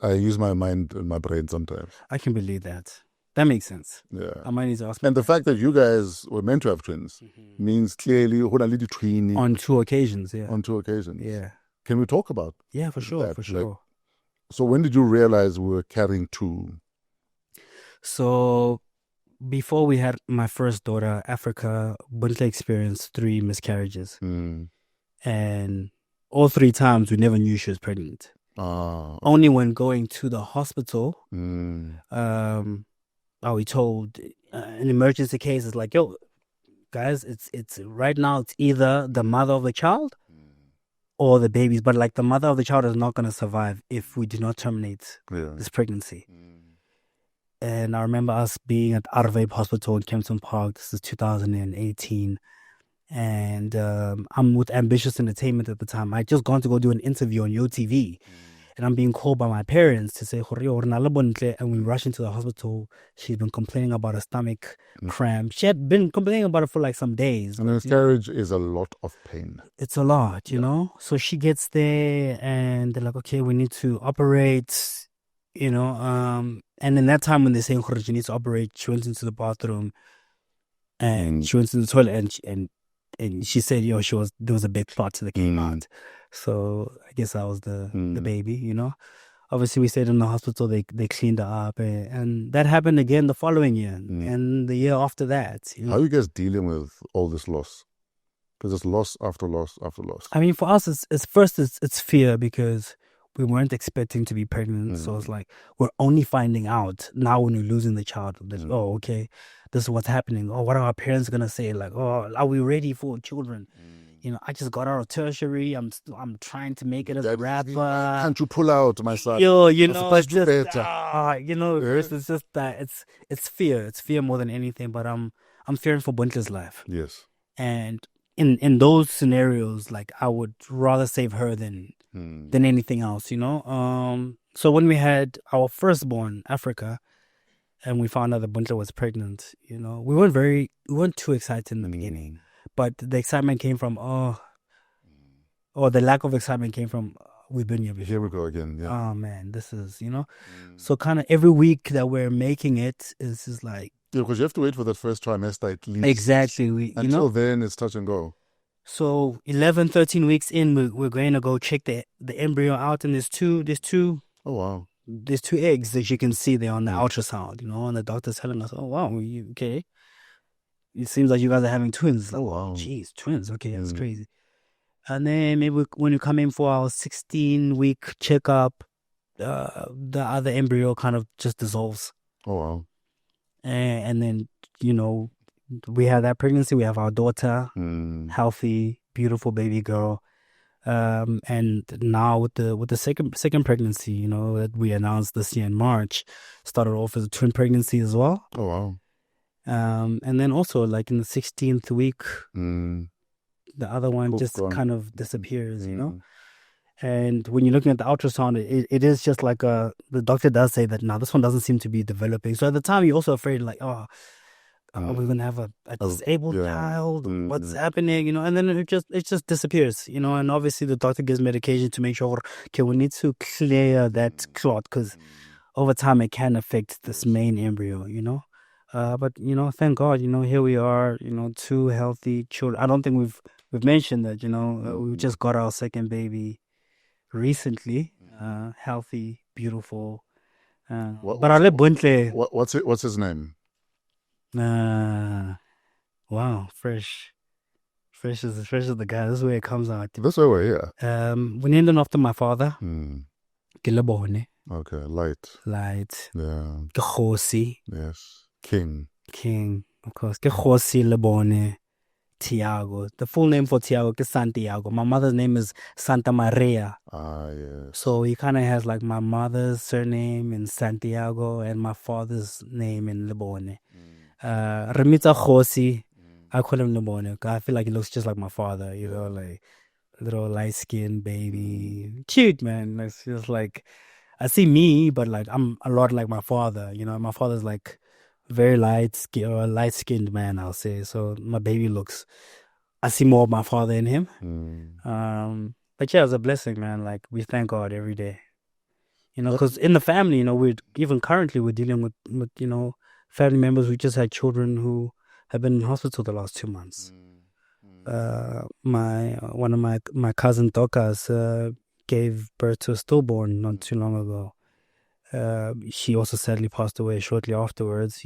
[SPEAKER 3] I use my mind and my brain sometimes.
[SPEAKER 4] I can believe that. That makes sense.
[SPEAKER 3] Yeah.
[SPEAKER 4] I might need to ask.
[SPEAKER 3] And the fact that you guys were meant to have twins means clearly twinny
[SPEAKER 4] On 2 occasions, yeah.
[SPEAKER 3] on 2 occasions.
[SPEAKER 4] Yeah.
[SPEAKER 3] Can we talk about
[SPEAKER 4] Yeah, for sure,
[SPEAKER 3] that?
[SPEAKER 4] for sure.
[SPEAKER 3] Like, so when did you realize we were carrying 2?
[SPEAKER 4] So before we had my first daughter, Africa, Bontle experienced 3 miscarriages. And all 3 times we never knew she was pregnant. Only when going to the hospital, we told an emergency case is like, yo, guys, it's right now it's either the mother of the child or the babies, but like the mother of the child is not going to survive if we do not terminate this pregnancy. And I remember us being at Arvape Hospital in Kempton Park. This is 2018. And I'm with Ambitious Entertainment at the time. I just gone to go do an interview on YoTV. And I'm being called by my parents to say, and we rush into the hospital. She's been complaining about a stomach cramp. She had been complaining about it for like some days.
[SPEAKER 3] And a miscarriage is a lot of pain.
[SPEAKER 4] It's a lot, you know? So she gets there and they're like, okay, we need to operate, you know. And in that time when they're saying, you need to operate, she went into the bathroom and she went to the toilet and she said, yo, there was a big clot that came out. So I guess that was the baby, you know. Obviously, we stayed in the hospital. They cleaned her up, and that happened again the following year and the year after that. You know?
[SPEAKER 3] How are you guys dealing with all this loss? Because it's loss after loss after loss.
[SPEAKER 4] I mean, for us, it's fear because we weren't expecting to be pregnant. So it's like we're only finding out now when we're losing the child. That, oh, okay, this is what's happening. Oh, what are our parents gonna say? Like, oh, are we ready for children? You know, I just got out of tertiary. I'm trying to make it as a rapper.
[SPEAKER 3] Can't you pull out, my son?
[SPEAKER 4] Yo, you know, it's just
[SPEAKER 3] better.
[SPEAKER 4] Chris, it's just that it's fear. It's fear more than anything. But I'm fearing for Buntle's life.
[SPEAKER 3] Yes.
[SPEAKER 4] And in those scenarios, like I would rather save her than anything else. You know. So when we had our firstborn, Africa, and we found out that Bontle was pregnant, you know, we weren't too excited in the beginning. But the excitement came from, or the lack of excitement came from, we've been here before.
[SPEAKER 3] Here we go again. Yeah.
[SPEAKER 4] Oh, man, this is, you know. So kind of every week that we're making it is just like.
[SPEAKER 3] Yeah, because you have to wait for that first trimester at least.
[SPEAKER 4] Exactly.
[SPEAKER 3] Until then, it's touch and go.
[SPEAKER 4] So 11, 13 weeks in, we're going to go check the embryo out. And there's two.
[SPEAKER 3] Oh, wow.
[SPEAKER 4] There's 2 eggs that you can see there on the ultrasound, you know. And the doctor's telling us, oh, wow, you okay? It seems like you guys are having twins. Like,
[SPEAKER 3] wow.
[SPEAKER 4] Jeez, twins. Okay, that's crazy. And then maybe when you come in for our 16-week checkup, the other embryo kind of just dissolves.
[SPEAKER 3] Oh, wow.
[SPEAKER 4] And then, you know, we have that pregnancy. We have our daughter, healthy, beautiful baby girl. And now with the second pregnancy, you know, that we announced this year in March, started off as a twin pregnancy as well.
[SPEAKER 3] Oh, wow.
[SPEAKER 4] And then also like in the 16th week, the other one just kind of disappears, you know. And when you're looking at the ultrasound, it is just like the doctor does say that now this one doesn't seem to be developing. So at the time you're also afraid like, are we gonna have a disabled child? What's happening? You know, and then it just disappears, you know. And obviously the doctor gives medication to make sure, okay, we need to clear that clot because over time it can affect this main embryo, you know. But you know, thank God, you know, here we are, you know, 2 healthy children. I don't think we've mentioned that, you know, we just got our second baby recently, healthy, beautiful. But I let Bontle.
[SPEAKER 3] What's his name?
[SPEAKER 4] Wow, fresh is the guy. This is where it comes out.
[SPEAKER 3] This way we're here.
[SPEAKER 4] We named him after my father. Kilebone.
[SPEAKER 3] Okay, light. Yeah.
[SPEAKER 4] Kgosi.
[SPEAKER 3] Yes. King,
[SPEAKER 4] of course. Kgosi Lebone Tiago. The full name for Tiago is Santiago. My mother's name is Santa Maria.
[SPEAKER 3] Ah, yes.
[SPEAKER 4] So he kind of has like my mother's surname in Santiago and my father's name in Lebone. Remita Kgosi, I call him Lebone. I feel like he looks just like my father, you know, like little light-skinned baby. Cute, man. It's just like, I see me, but like I'm a lot like my father, you know. My father's like very light-skinned man, I'll say. So my baby I see more of my father in him. But yeah, it's a blessing, man. Like we thank God every day, you know, because in the family, you know, we're dealing with, you know, family members. We just had children who have been in hospital the last 2 months. One of my cousin Dokas gave birth to a stillborn not too long ago. She also sadly passed away shortly afterwards,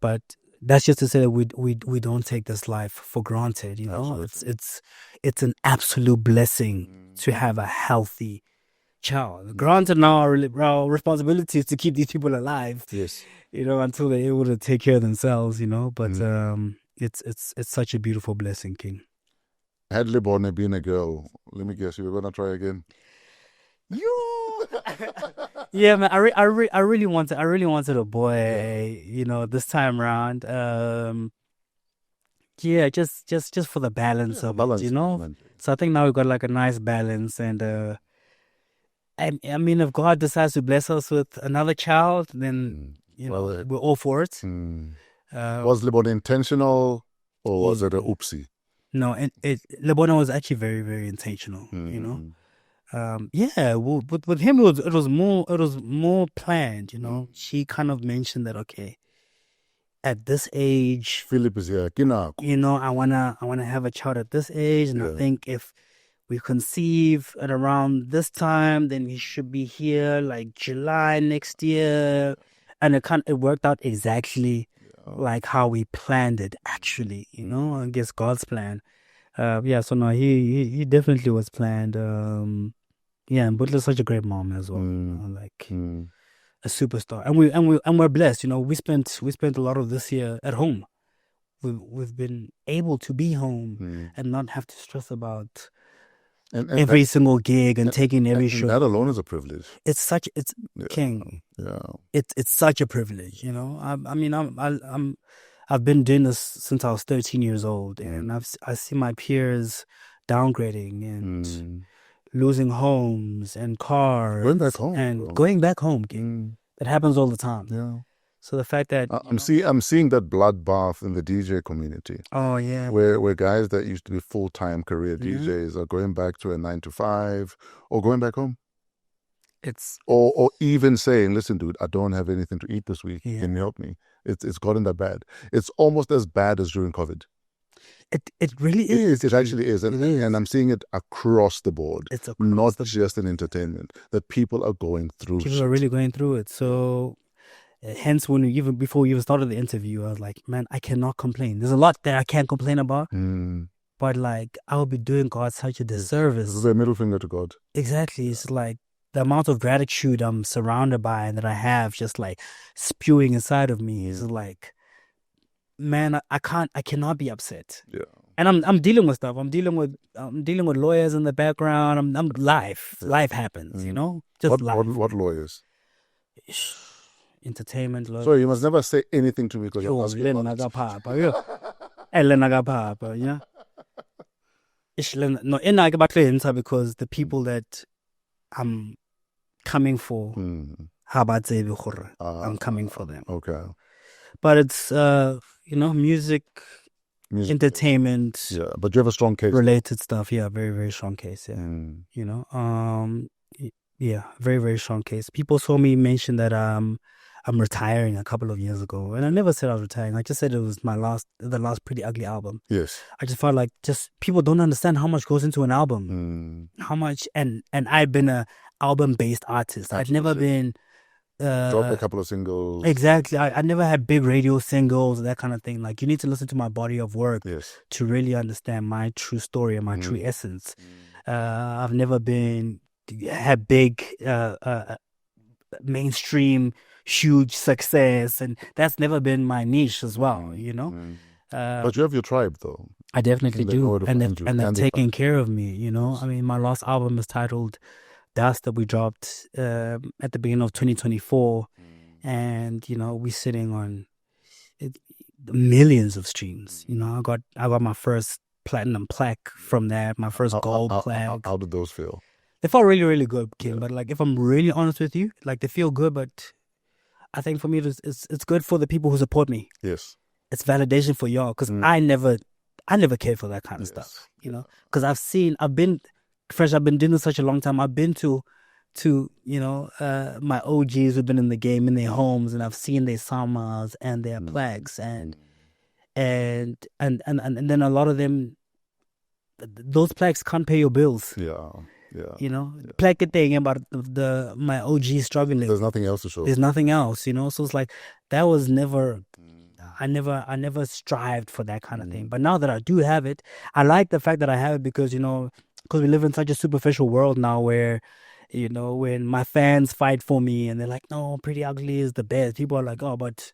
[SPEAKER 4] But that's just to say that we don't take this life for granted, It's an absolute blessing to have a healthy child. Granted, now our responsibility is to keep these people alive.
[SPEAKER 3] Yes.
[SPEAKER 4] Until they're able to take care of themselves, But it's such a beautiful blessing, King.
[SPEAKER 3] Had Lebone been a girl, let me guess, you were gonna try again.
[SPEAKER 4] Yeah, man. I really wanted a boy. This time around. Yeah, just for the balance of
[SPEAKER 3] balance,
[SPEAKER 4] it,
[SPEAKER 3] man.
[SPEAKER 4] So I think now we've got like a nice balance, and I mean, if God decides to bless us with another child, then we're all for it.
[SPEAKER 3] Was Lebone intentional, or was it a oopsie?
[SPEAKER 4] No, Lebona was actually very, very intentional. With him it was more planned. She kind of mentioned that, okay, at this age,
[SPEAKER 3] Philip is here.
[SPEAKER 4] I wanna have a child at this age, and I think if we conceive at around this time, then he should be here like July next year, and it worked out exactly like how we planned it. Actually, I guess God's plan. So no, he definitely was planned. And Butler's such a great mom as well. A superstar, and we're blessed. We spent a lot of this year at home. We've been able to be home and not have to stress about every single gig and taking every show.
[SPEAKER 3] That alone is a privilege.
[SPEAKER 4] It's King.
[SPEAKER 3] Yeah.
[SPEAKER 4] It's such a privilege. I've been doing this since I was 13 years old, and I see my peers downgrading and losing homes and cars. Going back home, King. That happens all the time.
[SPEAKER 3] Yeah.
[SPEAKER 4] So the fact that
[SPEAKER 3] I'm seeing that bloodbath in the DJ community.
[SPEAKER 4] Oh yeah.
[SPEAKER 3] Where guys that used to be full-time career DJs are going back to a 9 to 5 or going back home. Or even saying, listen, dude, I don't have anything to eat this week.
[SPEAKER 4] Yeah.
[SPEAKER 3] Can you help me? It's gotten that bad. It's almost as bad as during COVID.
[SPEAKER 4] It really is.
[SPEAKER 3] It actually is. And I'm seeing it across the board.
[SPEAKER 4] It's
[SPEAKER 3] not just in entertainment. That people are going through.
[SPEAKER 4] People are really going through it. So hence, before we even started the interview, I was like, man, I cannot complain. There's a lot that I can't complain about. But like, I would be doing God such a disservice.
[SPEAKER 3] This is a middle finger to God.
[SPEAKER 4] Exactly. It's like the amount of gratitude I'm surrounded by and that I have just like spewing inside of me is like, man, I cannot be upset.
[SPEAKER 3] Yeah.
[SPEAKER 4] And I'm dealing with stuff. I'm dealing with lawyers in the background. I'm life. Life happens, Just life.
[SPEAKER 3] What lawyers?
[SPEAKER 4] Entertainment lawyers.
[SPEAKER 3] Sorry, you must never say anything to me because you're asking
[SPEAKER 4] because the people that I'm coming for, I'm coming for them.
[SPEAKER 3] Okay.
[SPEAKER 4] But it's music, entertainment.
[SPEAKER 3] Yeah, but you have a strong case.
[SPEAKER 4] Related stuff, yeah, very, very strong case, yeah. Very, very strong case. People saw me mention that I'm retiring a couple of years ago, and I never said I was retiring. I just said it was the last Priddy Ugly album.
[SPEAKER 3] Yes.
[SPEAKER 4] I just felt like people don't understand how much goes into an album, how much, and I've been a album-based artist. Absolutely. I've never been
[SPEAKER 3] drop a couple of singles.
[SPEAKER 4] Exactly. I never had big radio singles, that kind of thing. Like, you need to listen to my body of work to really understand my true story and my true essence. I've never had big mainstream huge success, and that's never been my niche as well,
[SPEAKER 3] But you have your tribe, though.
[SPEAKER 4] I definitely do, and they're taking care of me. I mean, my last album is titled Dust, that we dropped at the beginning of 2024, and we're sitting on millions of streams. I got my first platinum plaque from that, my first gold plaque.
[SPEAKER 3] How did those feel?
[SPEAKER 4] They felt really, really good, Kim. But like, if I'm really honest with you, like, they feel good, but I think for me it's good for the people who support me.
[SPEAKER 3] Yes,
[SPEAKER 4] it's validation for y'all, because I never cared for that kind of stuff. Because I've been doing this such a long time. I've been to to, my OGs who've been in the game in their homes, and I've seen their summers and their plaques, and then a lot of them, those plaques can't pay your bills.
[SPEAKER 3] Yeah.
[SPEAKER 4] Plaque thing about my OG struggling.
[SPEAKER 3] There's nothing else to show.
[SPEAKER 4] There's nothing else, so it's like that was never. I never strived for that kind of thing. But now that I do have it, I like the fact that I have it because we live in such a superficial world now where, when my fans fight for me and they're like, no, Priddy Ugly is the best. People are like, oh, but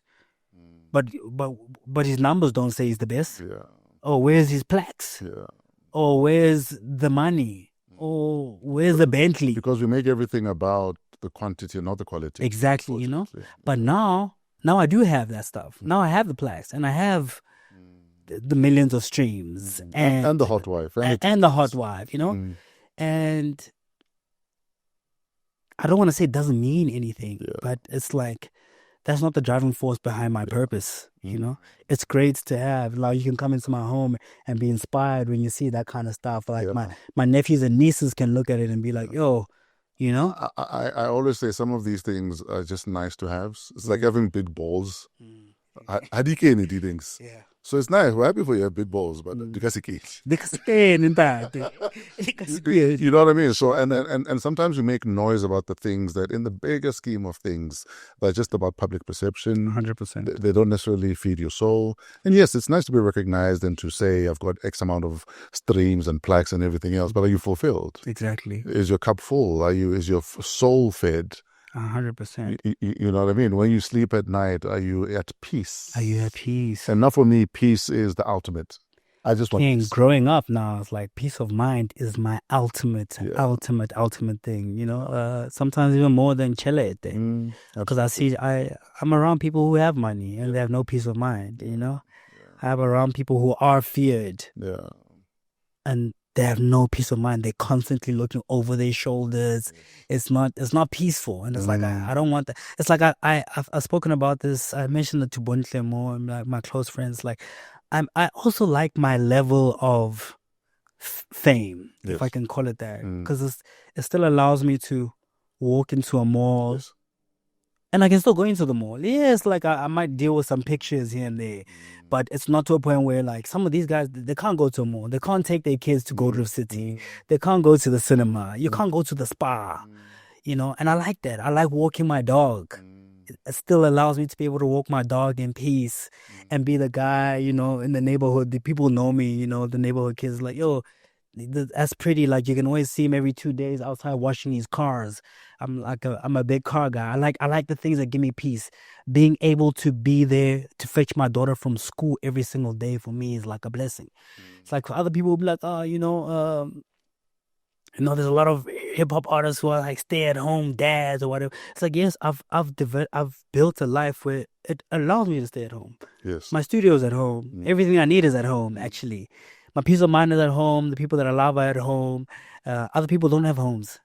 [SPEAKER 4] his numbers don't say he's the best.
[SPEAKER 3] Yeah.
[SPEAKER 4] Oh, where's his plaques?
[SPEAKER 3] Yeah.
[SPEAKER 4] Oh, where's the money? Oh, where's the Bentley?
[SPEAKER 3] Because we make everything about the quantity and not the quality.
[SPEAKER 4] Exactly, But now I do have that stuff. Now I have the plaques and I have the millions of streams
[SPEAKER 3] and the hot wife.
[SPEAKER 4] And the hot wife, And I don't want to say it doesn't mean anything, but it's like that's not the driving force behind my purpose, It's great to have. Like you can come into my home and be inspired when you see that kind of stuff. Like my nephews and nieces can look at it and be like, yo,
[SPEAKER 3] I always say some of these things are just nice to have. It's like having big balls. Hadikeni things.
[SPEAKER 4] Yeah.
[SPEAKER 3] So it's nice. We're happy for you have big balls, but dikasiki. You know what I mean? So and sometimes we make noise about the things that in the bigger scheme of things, they're just about public perception.
[SPEAKER 4] 100%.
[SPEAKER 3] They don't necessarily feed your soul. And yes, it's nice to be recognized and to say I've got X amount of streams and plaques and everything else, but are you fulfilled?
[SPEAKER 4] Exactly.
[SPEAKER 3] Is your cup full? Is your soul fed?
[SPEAKER 4] 100%.
[SPEAKER 3] You know what I mean? When you sleep at night, are you at peace?
[SPEAKER 4] Are you at peace?
[SPEAKER 3] And now for me, peace is the ultimate. I just want peace.
[SPEAKER 4] Growing up now, it's like peace of mind is my ultimate thing. Sometimes even more than chile thing. Because I'm around people who have money and they have no peace of mind. I'm around people who are feared.
[SPEAKER 3] Yeah.
[SPEAKER 4] And they have no peace of mind. They're constantly looking over their shoulders. It's not peaceful. And it's like, I don't want that. It's like, I've spoken about this. I mentioned it to Bontle more and like my close friends. Like, I also like my level of fame, if I can call it that. Because it still allows me to walk into a mall.
[SPEAKER 3] Yes.
[SPEAKER 4] And I can still go into the mall. Yes, like I might deal with some pictures here and there. But it's not to a point where like some of these guys, they can't go to a mall. They can't take their kids to go to the city. They can't go to the cinema. You can't go to the spa. And I like that. I like walking my dog. It still allows me to be able to walk my dog in peace and be the guy, in the neighborhood. The people know me, the neighborhood kids like, yo, that's Priddy. Like you can always see him every 2 days outside washing his cars. I'm a big car guy. I like the things that give me peace. Being able to be there to fetch my daughter from school every single day for me is like a blessing. It's like for other people, be like, there's a lot of hip hop artists who are like stay at home dads or whatever. It's like, yes, I've built a life where it allows me to stay at home.
[SPEAKER 3] Yes,
[SPEAKER 4] my studio's at home. Everything I need is at home. Actually, my peace of mind is at home. The people that I love are at home. Other people don't have homes,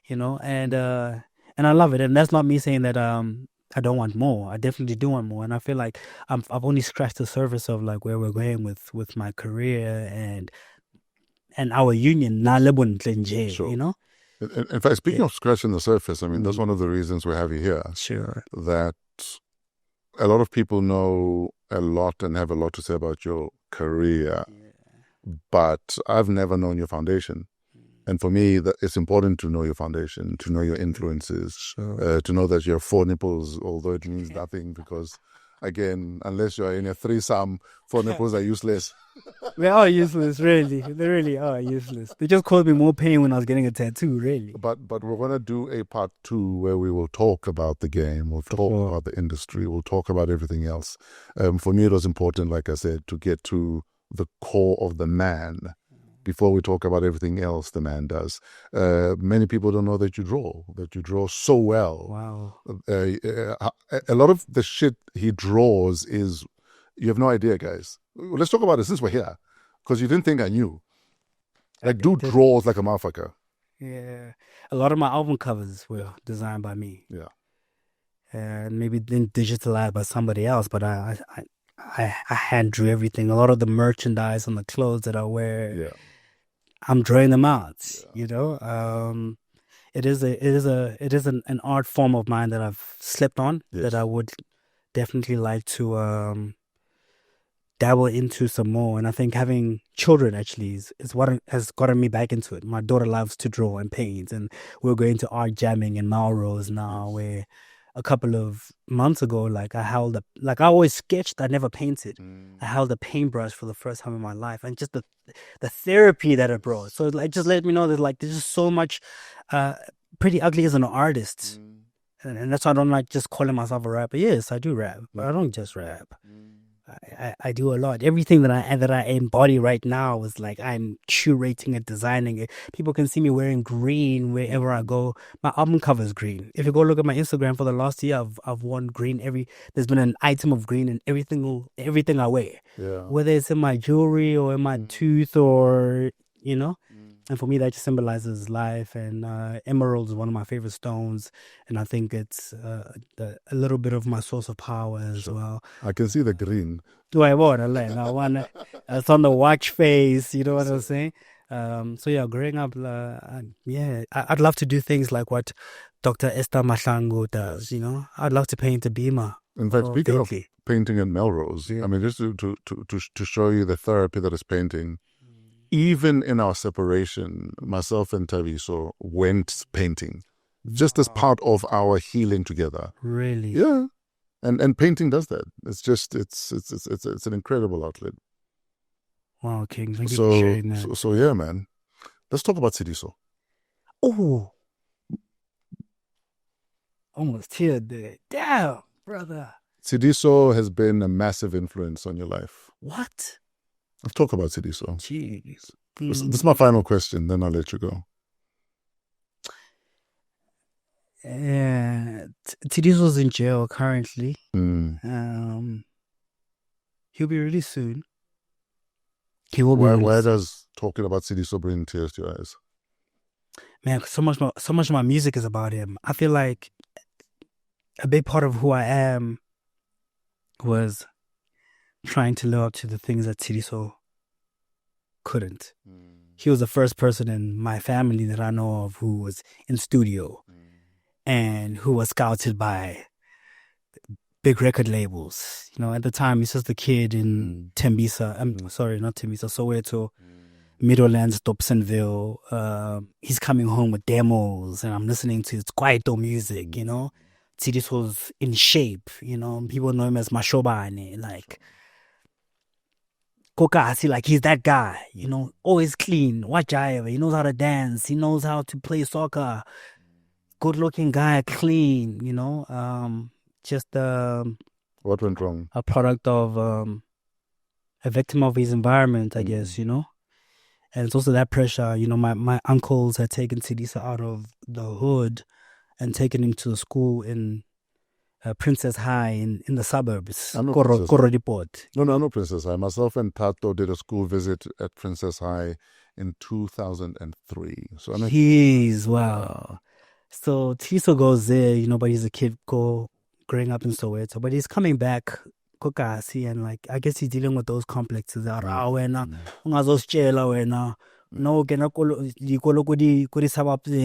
[SPEAKER 4] and I love it. And that's not me saying that I don't want more. I definitely do want more. And I feel like I've only scratched the surface of like where we're going with my career and our union.
[SPEAKER 3] Sure. In fact, speaking of scratching the surface, I mean, that's one of the reasons we have you here.
[SPEAKER 4] Sure.
[SPEAKER 3] That a lot of people know a lot and have a lot to say about your career, but I've never known your foundation. And for me, it's important to know your foundation, to know your influences, to know that you're four nipples, although it means nothing because, again, unless you're in a threesome, four nipples are useless.
[SPEAKER 4] They are useless, really. They really are useless. They just caused me more pain when I was getting a tattoo, really.
[SPEAKER 3] But we're going to do a part 2 where we will talk about the game, we'll talk about the industry, we'll talk about everything else. For me, it was important, like I said, to get to the core of the man before we talk about everything else the man does. Many people don't know that you draw so well.
[SPEAKER 4] Wow.
[SPEAKER 3] A lot of the shit he draws is, you have no idea, guys. Let's talk about it since we're here, because you didn't think I knew. Like, dude draws like a motherfucker.
[SPEAKER 4] Yeah. A lot of my album covers were designed by me.
[SPEAKER 3] Yeah.
[SPEAKER 4] And maybe then digitalized by somebody else, but I hand drew everything. A lot of the merchandise and the clothes that I wear, I'm drawing them out, it is an art form of mine that I've slept on, that I would definitely like to dabble into some more. And I think having children actually is what has gotten me back into it. My daughter loves to draw and paint, and we're going to art jamming in Melrose now, where a couple of months ago, like I always sketched, I never painted. I held a paintbrush for the first time in my life, and just the therapy that it brought. So like, just let me know that like there's just so much. Priddy Ugly is an artist, and that's why I don't like just calling myself a rapper. Yes, I do rap, but I don't just rap. I do a lot. Everything that I embody right now is like I'm curating and designing it. People can see me wearing green wherever I go. My album cover is green. If you go look at my Instagram for the last year, I've worn green there's been an item of green in everything I wear.
[SPEAKER 3] Yeah.
[SPEAKER 4] Whether it's in my jewelry or in my tooth or And for me, that just symbolizes life. And emerald is one of my favorite stones. And I think it's a little bit of my source of power as well.
[SPEAKER 3] I can see the green.
[SPEAKER 4] Do I want to learn? I want to. It's on the watch face. You know what I'm saying? So yeah, growing up, I'd love to do things like what Dr. Esther Mahlangu does. I'd love to paint a beamer.
[SPEAKER 3] In fact, speaking of painting in Melrose, I mean, just to show you the therapy that is painting. Even in our separation, myself and Tidiso went painting, just as part of our healing together.
[SPEAKER 4] Really?
[SPEAKER 3] Yeah, and painting does that. It's just it's an incredible outlet.
[SPEAKER 4] Wow, King, thank you for sharing that.
[SPEAKER 3] So yeah, man. Let's talk about Tidiso.
[SPEAKER 4] Oh, almost teared there. Damn, brother.
[SPEAKER 3] Tidiso has been a massive influence on your life.
[SPEAKER 4] What?
[SPEAKER 3] Let's talk about Tidiso.
[SPEAKER 4] Jeez.
[SPEAKER 3] This is my final question, then I'll let you go.
[SPEAKER 4] Tidiso's in jail currently.
[SPEAKER 3] Mm.
[SPEAKER 4] He'll be released soon. He will be released.
[SPEAKER 3] Why does talking about Tidiso bring tears to your eyes?
[SPEAKER 4] Man, so much of my music is about him. I feel like a big part of who I am was trying to live up to the things that Tidiso couldn't. He was the first person in my family that I know of who was in studio and who was scouted by big record labels. At the time, he's just a kid in Soweto, Meadowlands, Dobsonville. He's coming home with demos, and I'm listening to his Kwaito music. Tidiso's in shape. People know him as Mashobane, like. Kokasi, like he's that guy, always clean, wajive, he knows how to dance, he knows how to play soccer, good looking guy, clean, just
[SPEAKER 3] what went wrong?
[SPEAKER 4] A product of a victim of his environment, I guess, And it's also that pressure, my uncles had taken Tidiso out of the hood and taken him to school in Princess High in the suburbs.
[SPEAKER 3] I know Princess High. Myself and Tato did a school visit at Princess High in 2003. So
[SPEAKER 4] wow. So Tidiso goes there, but he's a kid growing up in Soweto. But he's coming back, and like I guess he's dealing with those complexes. No,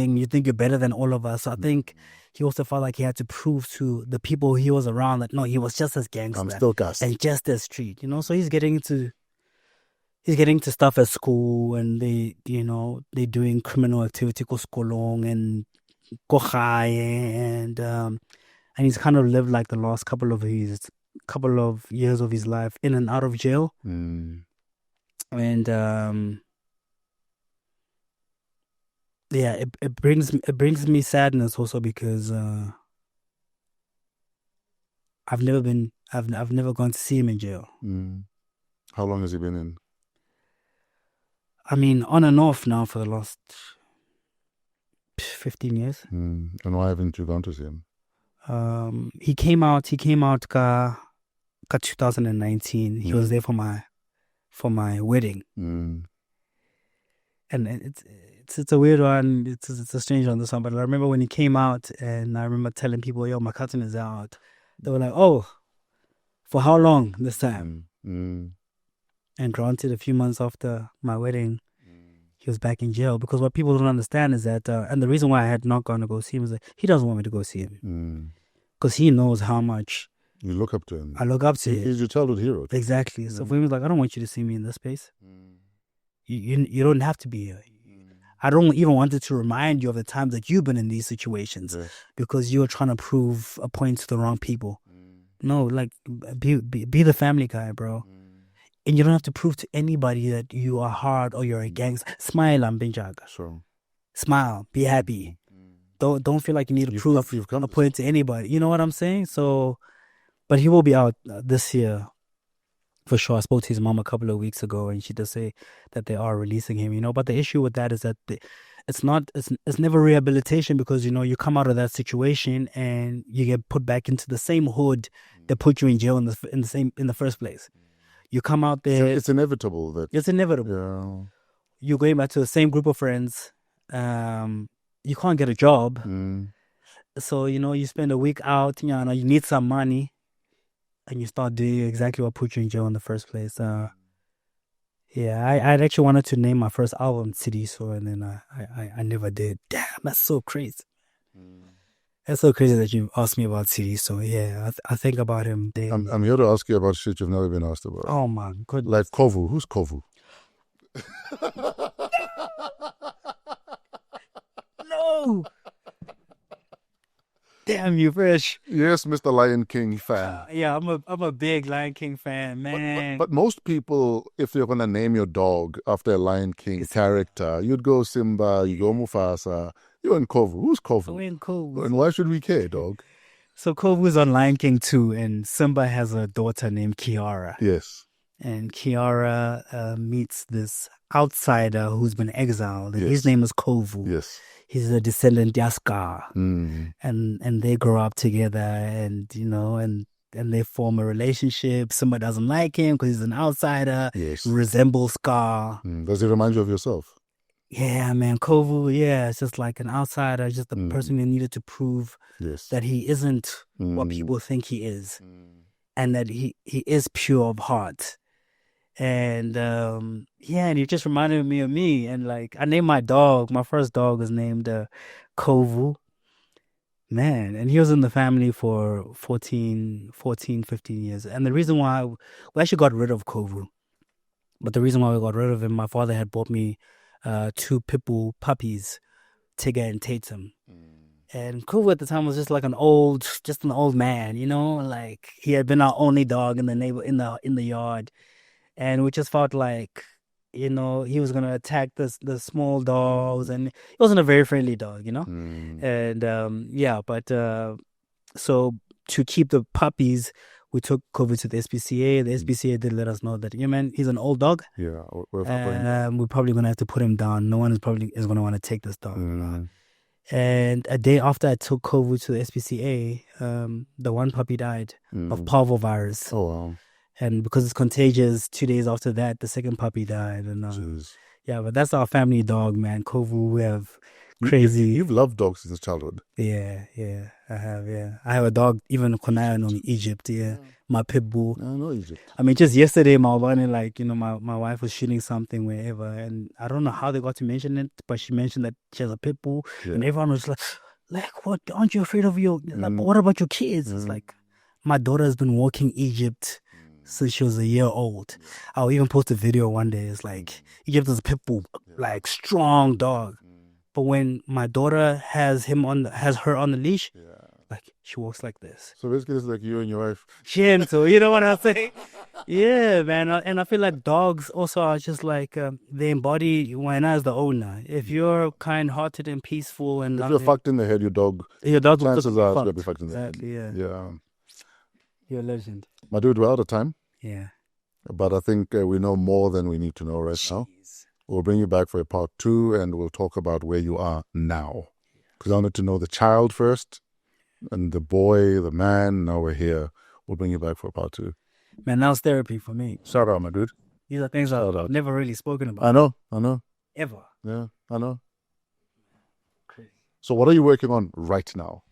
[SPEAKER 4] you think you're better than all of us. So I think he also felt like he had to prove to the people he was around that no, he was just as gangster.
[SPEAKER 3] I'm still gassed.
[SPEAKER 4] And just as street, So he's getting into stuff at school, and they're doing criminal activity ko skolong and and he's kind of lived like the last couple of years of his life in and out of jail. And yeah, it brings me sadness also because I've never gone to see him in jail.
[SPEAKER 3] How long has he been in?
[SPEAKER 4] I mean, on and off now for the last 15 years.
[SPEAKER 3] And why haven't you gone to see him?
[SPEAKER 4] He came out ka 2019. He was there for my wedding. And it's a weird one. It's a strange one, this one. But I remember when he came out, and I remember telling people, "Yo, my cousin is out." They were like, "Oh, for how long this time?" And granted, a few months after my wedding, he was back in jail. Because what people don't understand is that, and the reason why I had not gone to go see him is that he doesn't want me to go see him. Because he knows how much
[SPEAKER 3] you look up to him.
[SPEAKER 4] I look up to him.
[SPEAKER 3] He's your childhood hero.
[SPEAKER 4] Exactly. So for him, it's like, I don't want you to see me in this space. You don't have to be here. I don't even want to remind you of the times that you've been in these situations because you're trying to prove a point to the wrong people. No, like, be the family guy, bro. And you don't have to prove to anybody that you are hard or you're a gangster. Smile and binjaga.
[SPEAKER 3] Sure.
[SPEAKER 4] Smile. Be happy. Don't feel like you need to prove a point to anybody. You know what I'm saying? So, but he will be out this year. For sure. I spoke to his mom a couple of weeks ago and she does say that they are releasing him, you know, but the issue with that is that it's never rehabilitation because, you know, you come out of that situation and you get put back into the same hood that put you in jail in the first place. You come out there.
[SPEAKER 3] It's inevitable.
[SPEAKER 4] It's inevitable.
[SPEAKER 3] Yeah.
[SPEAKER 4] You're going back to the same group of friends. You can't get a job. So, you know, you spend a week out, you know, you need some money. And you start doing exactly what put you in jail in the first place. Yeah, I'd actually wanted to name my first album Tidiso, and then I never did. Damn, that's so crazy. That's so crazy that you asked me about Tidiso. Yeah, I think about him daily.
[SPEAKER 3] I'm here to ask you about shit you've never been asked about.
[SPEAKER 4] Oh my goodness.
[SPEAKER 3] Like Kovu. Who's Kovu?
[SPEAKER 4] No. Damn you, Fresh.
[SPEAKER 3] Yes, Mr. Lion King fan.
[SPEAKER 4] Yeah, I'm a big Lion King fan, man.
[SPEAKER 3] But most people, if you're gonna name your dog after a Lion King character, you'd go Simba, you go Mufasa, you're in Kovu. Who's Kovu?
[SPEAKER 4] We're in Kovu.
[SPEAKER 3] And why should we care, dog?
[SPEAKER 4] So Kovu's on Lion King too, and Simba has a daughter named Kiara.
[SPEAKER 3] Yes.
[SPEAKER 4] And Kiara meets this outsider who's been exiled. And his name is Kovu.
[SPEAKER 3] Yes.
[SPEAKER 4] He's a descendant Yaska.
[SPEAKER 3] Mm.
[SPEAKER 4] And they grow up together and, you know, and they form a relationship. Simba doesn't like him because he's an outsider.
[SPEAKER 3] Yes.
[SPEAKER 4] Resembles Scar.
[SPEAKER 3] Does he remind you of yourself?
[SPEAKER 4] Yeah, man. Kovu, yeah, it's just like an outsider, just a person who needed to prove that he isn't what people think he is. And that he is pure of heart. And yeah, and he just reminded me of me. And like, I named my dog. My first dog was named Kovu. Man, and he was in the family for 14, 15 years. And the reason why we actually got rid of Kovu, but the reason why we got rid of him, my father had bought me 2 pit bull puppies, Tigger and Tatum. And Kovu at the time was just like an old man, you know, like he had been our only dog in the yard. And we just felt like, you know, he was going to attack the small dogs. And he wasn't a very friendly dog, you know. And yeah, but so to keep the puppies, we took Kovu to the SPCA. The SPCA did let us know that, yeah, man, he's an old dog.
[SPEAKER 3] Yeah.
[SPEAKER 4] We're probably going to have to put him down. No one is going to want to take this dog. And a day after I took Kovu to the SPCA, the one puppy died of parvovirus.
[SPEAKER 3] Oh, wow.
[SPEAKER 4] And because it's contagious, 2 days after that, the second puppy died. And yeah, but that's our family dog, man. Kovu, we have crazy.
[SPEAKER 3] You've loved dogs since childhood.
[SPEAKER 4] Yeah, I have. Yeah, I have a dog, even Konaya in Egypt. Yeah, my pit bull.
[SPEAKER 3] I know Egypt.
[SPEAKER 4] I mean, just yesterday, my wife was shooting something wherever, and I don't know how they got to mention it, but she mentioned that she has a pit bull, and everyone was like, what? Aren't you afraid of what about your kids? It's like, my daughter has been walking Egypt since she was a year old. I'll even post a video one day. It's like, Egypt is a pit bull, like strong dog. But when my daughter has her on the leash, like she walks like this.
[SPEAKER 3] So basically, it's like you and your wife.
[SPEAKER 4] Gentle, you know what I'm saying? Yeah, man. And I feel like dogs also are just like they embody when as the owner. If you're kind-hearted and peaceful and
[SPEAKER 3] if you're fucked in the head, your dog chances are you'll be fucked in the head. Yeah.
[SPEAKER 4] You're a legend.
[SPEAKER 3] My dude, we're out of time.
[SPEAKER 4] Yeah.
[SPEAKER 3] But I think we know more than we need to know right now. We'll bring you back for a part 2 and we'll talk about where you are now. Because I wanted to know the child first and the boy, the man. Now we're here. We'll bring you back for a part 2.
[SPEAKER 4] Man, that was therapy for me.
[SPEAKER 3] Shout out, my dude.
[SPEAKER 4] These are things I've never really spoken about.
[SPEAKER 3] I know.
[SPEAKER 4] Ever.
[SPEAKER 3] Yeah, I know.
[SPEAKER 4] Crazy.
[SPEAKER 3] So what are you working on right now?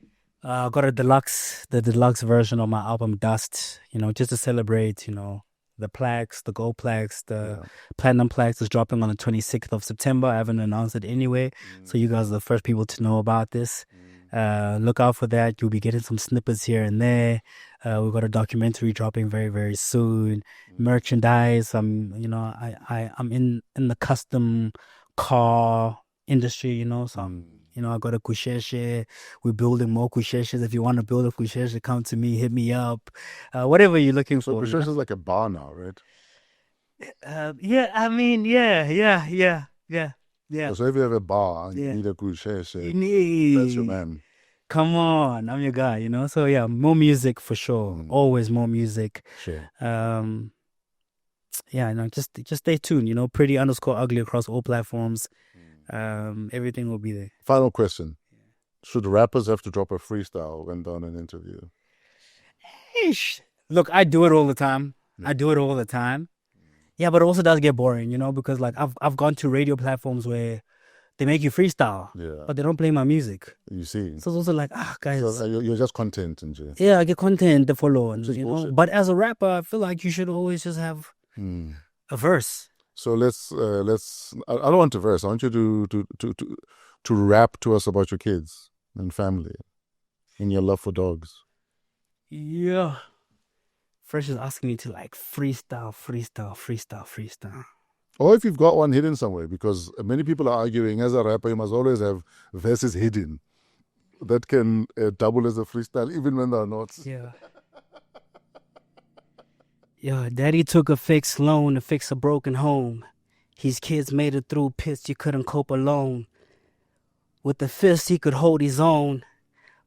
[SPEAKER 4] I got the deluxe version of my album Dust, you know, just to celebrate, you know, the plaques, the gold plaques, the platinum plaques is dropping on the 26th of September. I haven't announced it anyway, so you guys are the first people to know about this. Look out for that. You'll be getting some snippets here and there. We've got a documentary dropping very, very soon. Merchandise. I'm in the custom car industry, so I got a kusheshe. We're building more kusheshes. If you want to build a kusheshe, come to me, hit me up. Whatever you're looking for.
[SPEAKER 3] So kusheshe is like a bar now, right?
[SPEAKER 4] Yeah.
[SPEAKER 3] So if you have a bar, you need a kusheshe. That's your man.
[SPEAKER 4] Come on, I'm your guy, So yeah, more music for sure. Always more music.
[SPEAKER 3] Sure.
[SPEAKER 4] Just stay tuned. Priddy_ugly across all platforms. Everything will be there.
[SPEAKER 3] Final question: should rappers have to drop a freestyle when done an interview?
[SPEAKER 4] Look, I do it all the time. Yeah, but it also does get boring, because like I've gone to radio platforms where they make you freestyle, but they don't play my music.
[SPEAKER 3] You see,
[SPEAKER 4] so it's also like, guys,
[SPEAKER 3] so you're just content, and
[SPEAKER 4] yeah, I get content to follow, and But as a rapper, I feel like you should always just have a verse.
[SPEAKER 3] So let's. I don't want a verse. I want you to rap to us about your kids and family, and your love for dogs.
[SPEAKER 4] Yeah. Fresh is asking me to like freestyle.
[SPEAKER 3] Or if you've got one hidden somewhere, because many people are arguing as a rapper, you must always have verses hidden that can double as a freestyle, even when they're not.
[SPEAKER 4] Yeah. Yeah, daddy took a fixed loan to fix a broken home. His kids made it through pits you couldn't cope alone. With the fist he could hold his own,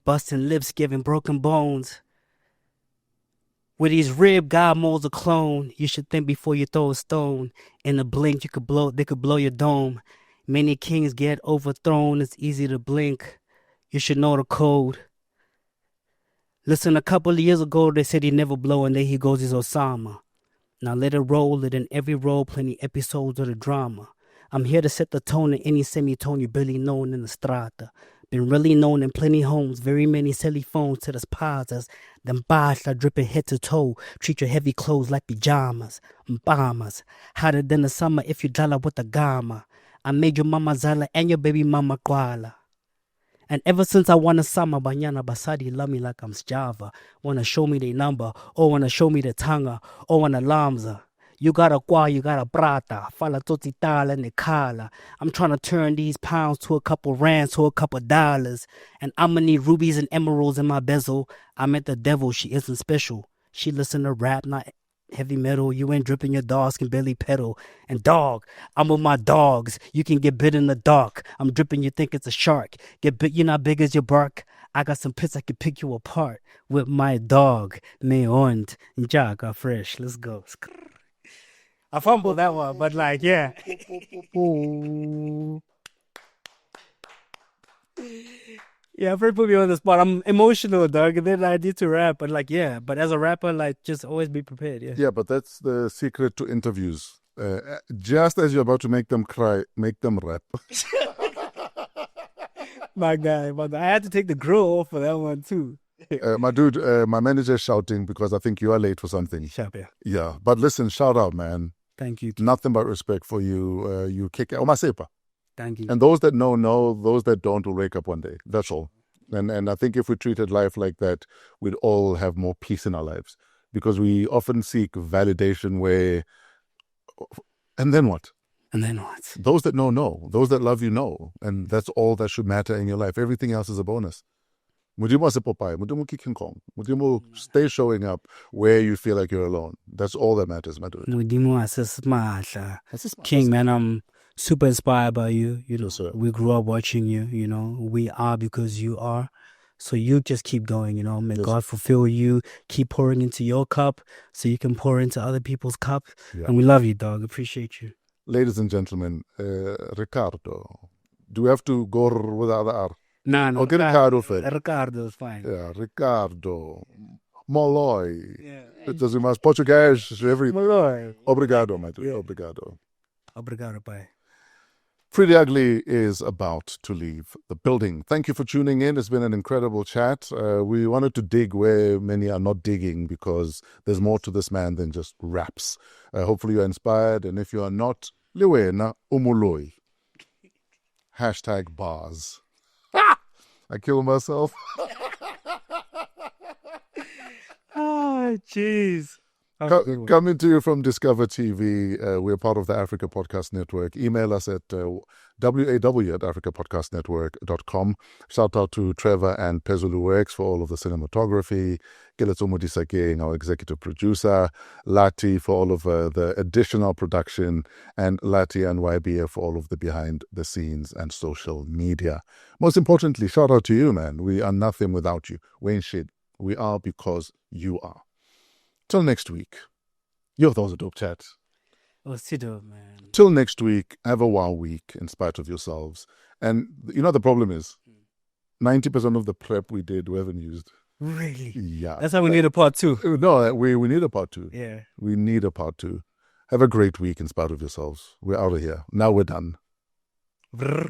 [SPEAKER 4] busting lips, giving broken bones. With his rib, God molds a clone. You should think before you throw a stone. In a blink, they could blow your dome. Many kings get overthrown. It's easy to blink. You should know the code. Listen, a couple of years ago, they said he'd never blow, and there he goes, he's Osama. Now let it roll, it in every role, plenty episodes of the drama. I'm here to set the tone in any semitone you barely known in the strata. Been really known in plenty homes, very many silly phones to the spazas. Them bars dripping head to toe, treat your heavy clothes like pajamas. Mbamas, hotter than the summer if you dollar with the gamma. I made your mama Zala and your baby mama Kuala. And ever since I won a summer, Banyana Basadi love me like I'm Java. Wanna show me the number, or wanna show me the tanga, or wanna lamza. You got a kwa, you got a prata, fala totitala and kala. I'm trying to turn these pounds to a couple rands, to a couple dollars. And I'ma need rubies and emeralds in my bezel. I met the devil, she isn't special. She listen to rap, not heavy metal. You ain't dripping, your dogs can barely pedal. And dog, I'm with my dogs. You can get bit in the dark. I'm dripping, you think it's a shark. Get bit, you're not big as your bark. I got some pits I can pick you apart with my dog. Me und Jaga fresh. Let's go. I fumbled that one, but like, yeah. Yeah, Fred put me on the spot. I'm emotional, dog, and then I need to rap. But like, yeah, but as a rapper, like, just always be prepared. Yeah.
[SPEAKER 3] Yeah, but that's the secret to interviews. Just as you're about to make them cry, make them rap.
[SPEAKER 4] My guy, I had to take the grill off for that one too.
[SPEAKER 3] My dude, my manager's shouting because I think you are late for something.
[SPEAKER 4] Sharp, yeah.
[SPEAKER 3] Yeah, but listen, shout out, man.
[SPEAKER 4] Thank you.
[SPEAKER 3] Nothing but respect for you. You kick out.
[SPEAKER 4] Thank you.
[SPEAKER 3] And those that know, those that don't will wake up one day. That's all. And I think if we treated life like that, we'd all have more peace in our lives. Because we often seek validation where, and then what?
[SPEAKER 4] And then what?
[SPEAKER 3] Those that know. Those that love you know. And that's all that should matter in your life. Everything else is a bonus. Mudimo se Popeye, Mudimo ki King Kong. Mudimo stay showing up where you feel like you're alone. That's all that matters, my dude.
[SPEAKER 4] Mudimo asesmahla. King, man, I'm super inspired by you. You know,
[SPEAKER 3] Yes, sir.
[SPEAKER 4] We grew up watching you, you know. We are because you are. So you just keep going, you know. May
[SPEAKER 3] Yes.
[SPEAKER 4] God fulfill you. Keep pouring into your cup so you can pour into other people's cup.
[SPEAKER 3] Yeah.
[SPEAKER 4] And we love you, dog. Appreciate you.
[SPEAKER 3] Ladies and gentlemen, Ricardo. Do we have to go with the other R?
[SPEAKER 4] No.
[SPEAKER 3] Okay, Ricardo first.
[SPEAKER 4] Ricardo is fine.
[SPEAKER 3] Yeah, Ricardo. Molloy.
[SPEAKER 4] Yeah.
[SPEAKER 3] It doesn't matter. Portuguese, every.
[SPEAKER 4] Malloy.
[SPEAKER 3] Obrigado, my dude.
[SPEAKER 4] Yeah.
[SPEAKER 3] Obrigado.
[SPEAKER 4] Obrigado, pai.
[SPEAKER 3] Priddy Ugly is about to leave the building. Thank you for tuning in. It's been an incredible chat. We wanted to dig where many are not digging because there's more to this man than just raps. Hopefully you're inspired. And if you are not, liwena umuloi. #bars. I killed myself.
[SPEAKER 4] Oh, jeez.
[SPEAKER 3] Coming to you from Discover TV. We're part of the Africa Podcast Network. Email us at waw@africapodcastnetwork.com. Shout out to Trevor and Pezulu Works for all of the cinematography. Keletsomo Disakeng, our executive producer. Lati for all of the additional production. And Lati and YBF for all of the behind the scenes and social media. Most importantly, shout out to you, man. We are nothing without you. We ain't shit. We are because you are. Till next week. Yo, that was a dope chat.
[SPEAKER 4] Oh, Tido, man.
[SPEAKER 3] Till next week, have a wow week in spite of yourselves. And you know the problem is 90% of the prep we did we haven't used.
[SPEAKER 4] Really?
[SPEAKER 3] Yeah.
[SPEAKER 4] That's why we need a part 2.
[SPEAKER 3] No, we need a part 2.
[SPEAKER 4] Yeah.
[SPEAKER 3] We need a part 2. Have a great week in spite of yourselves. We're out of here. Now we're done.
[SPEAKER 4] Brr.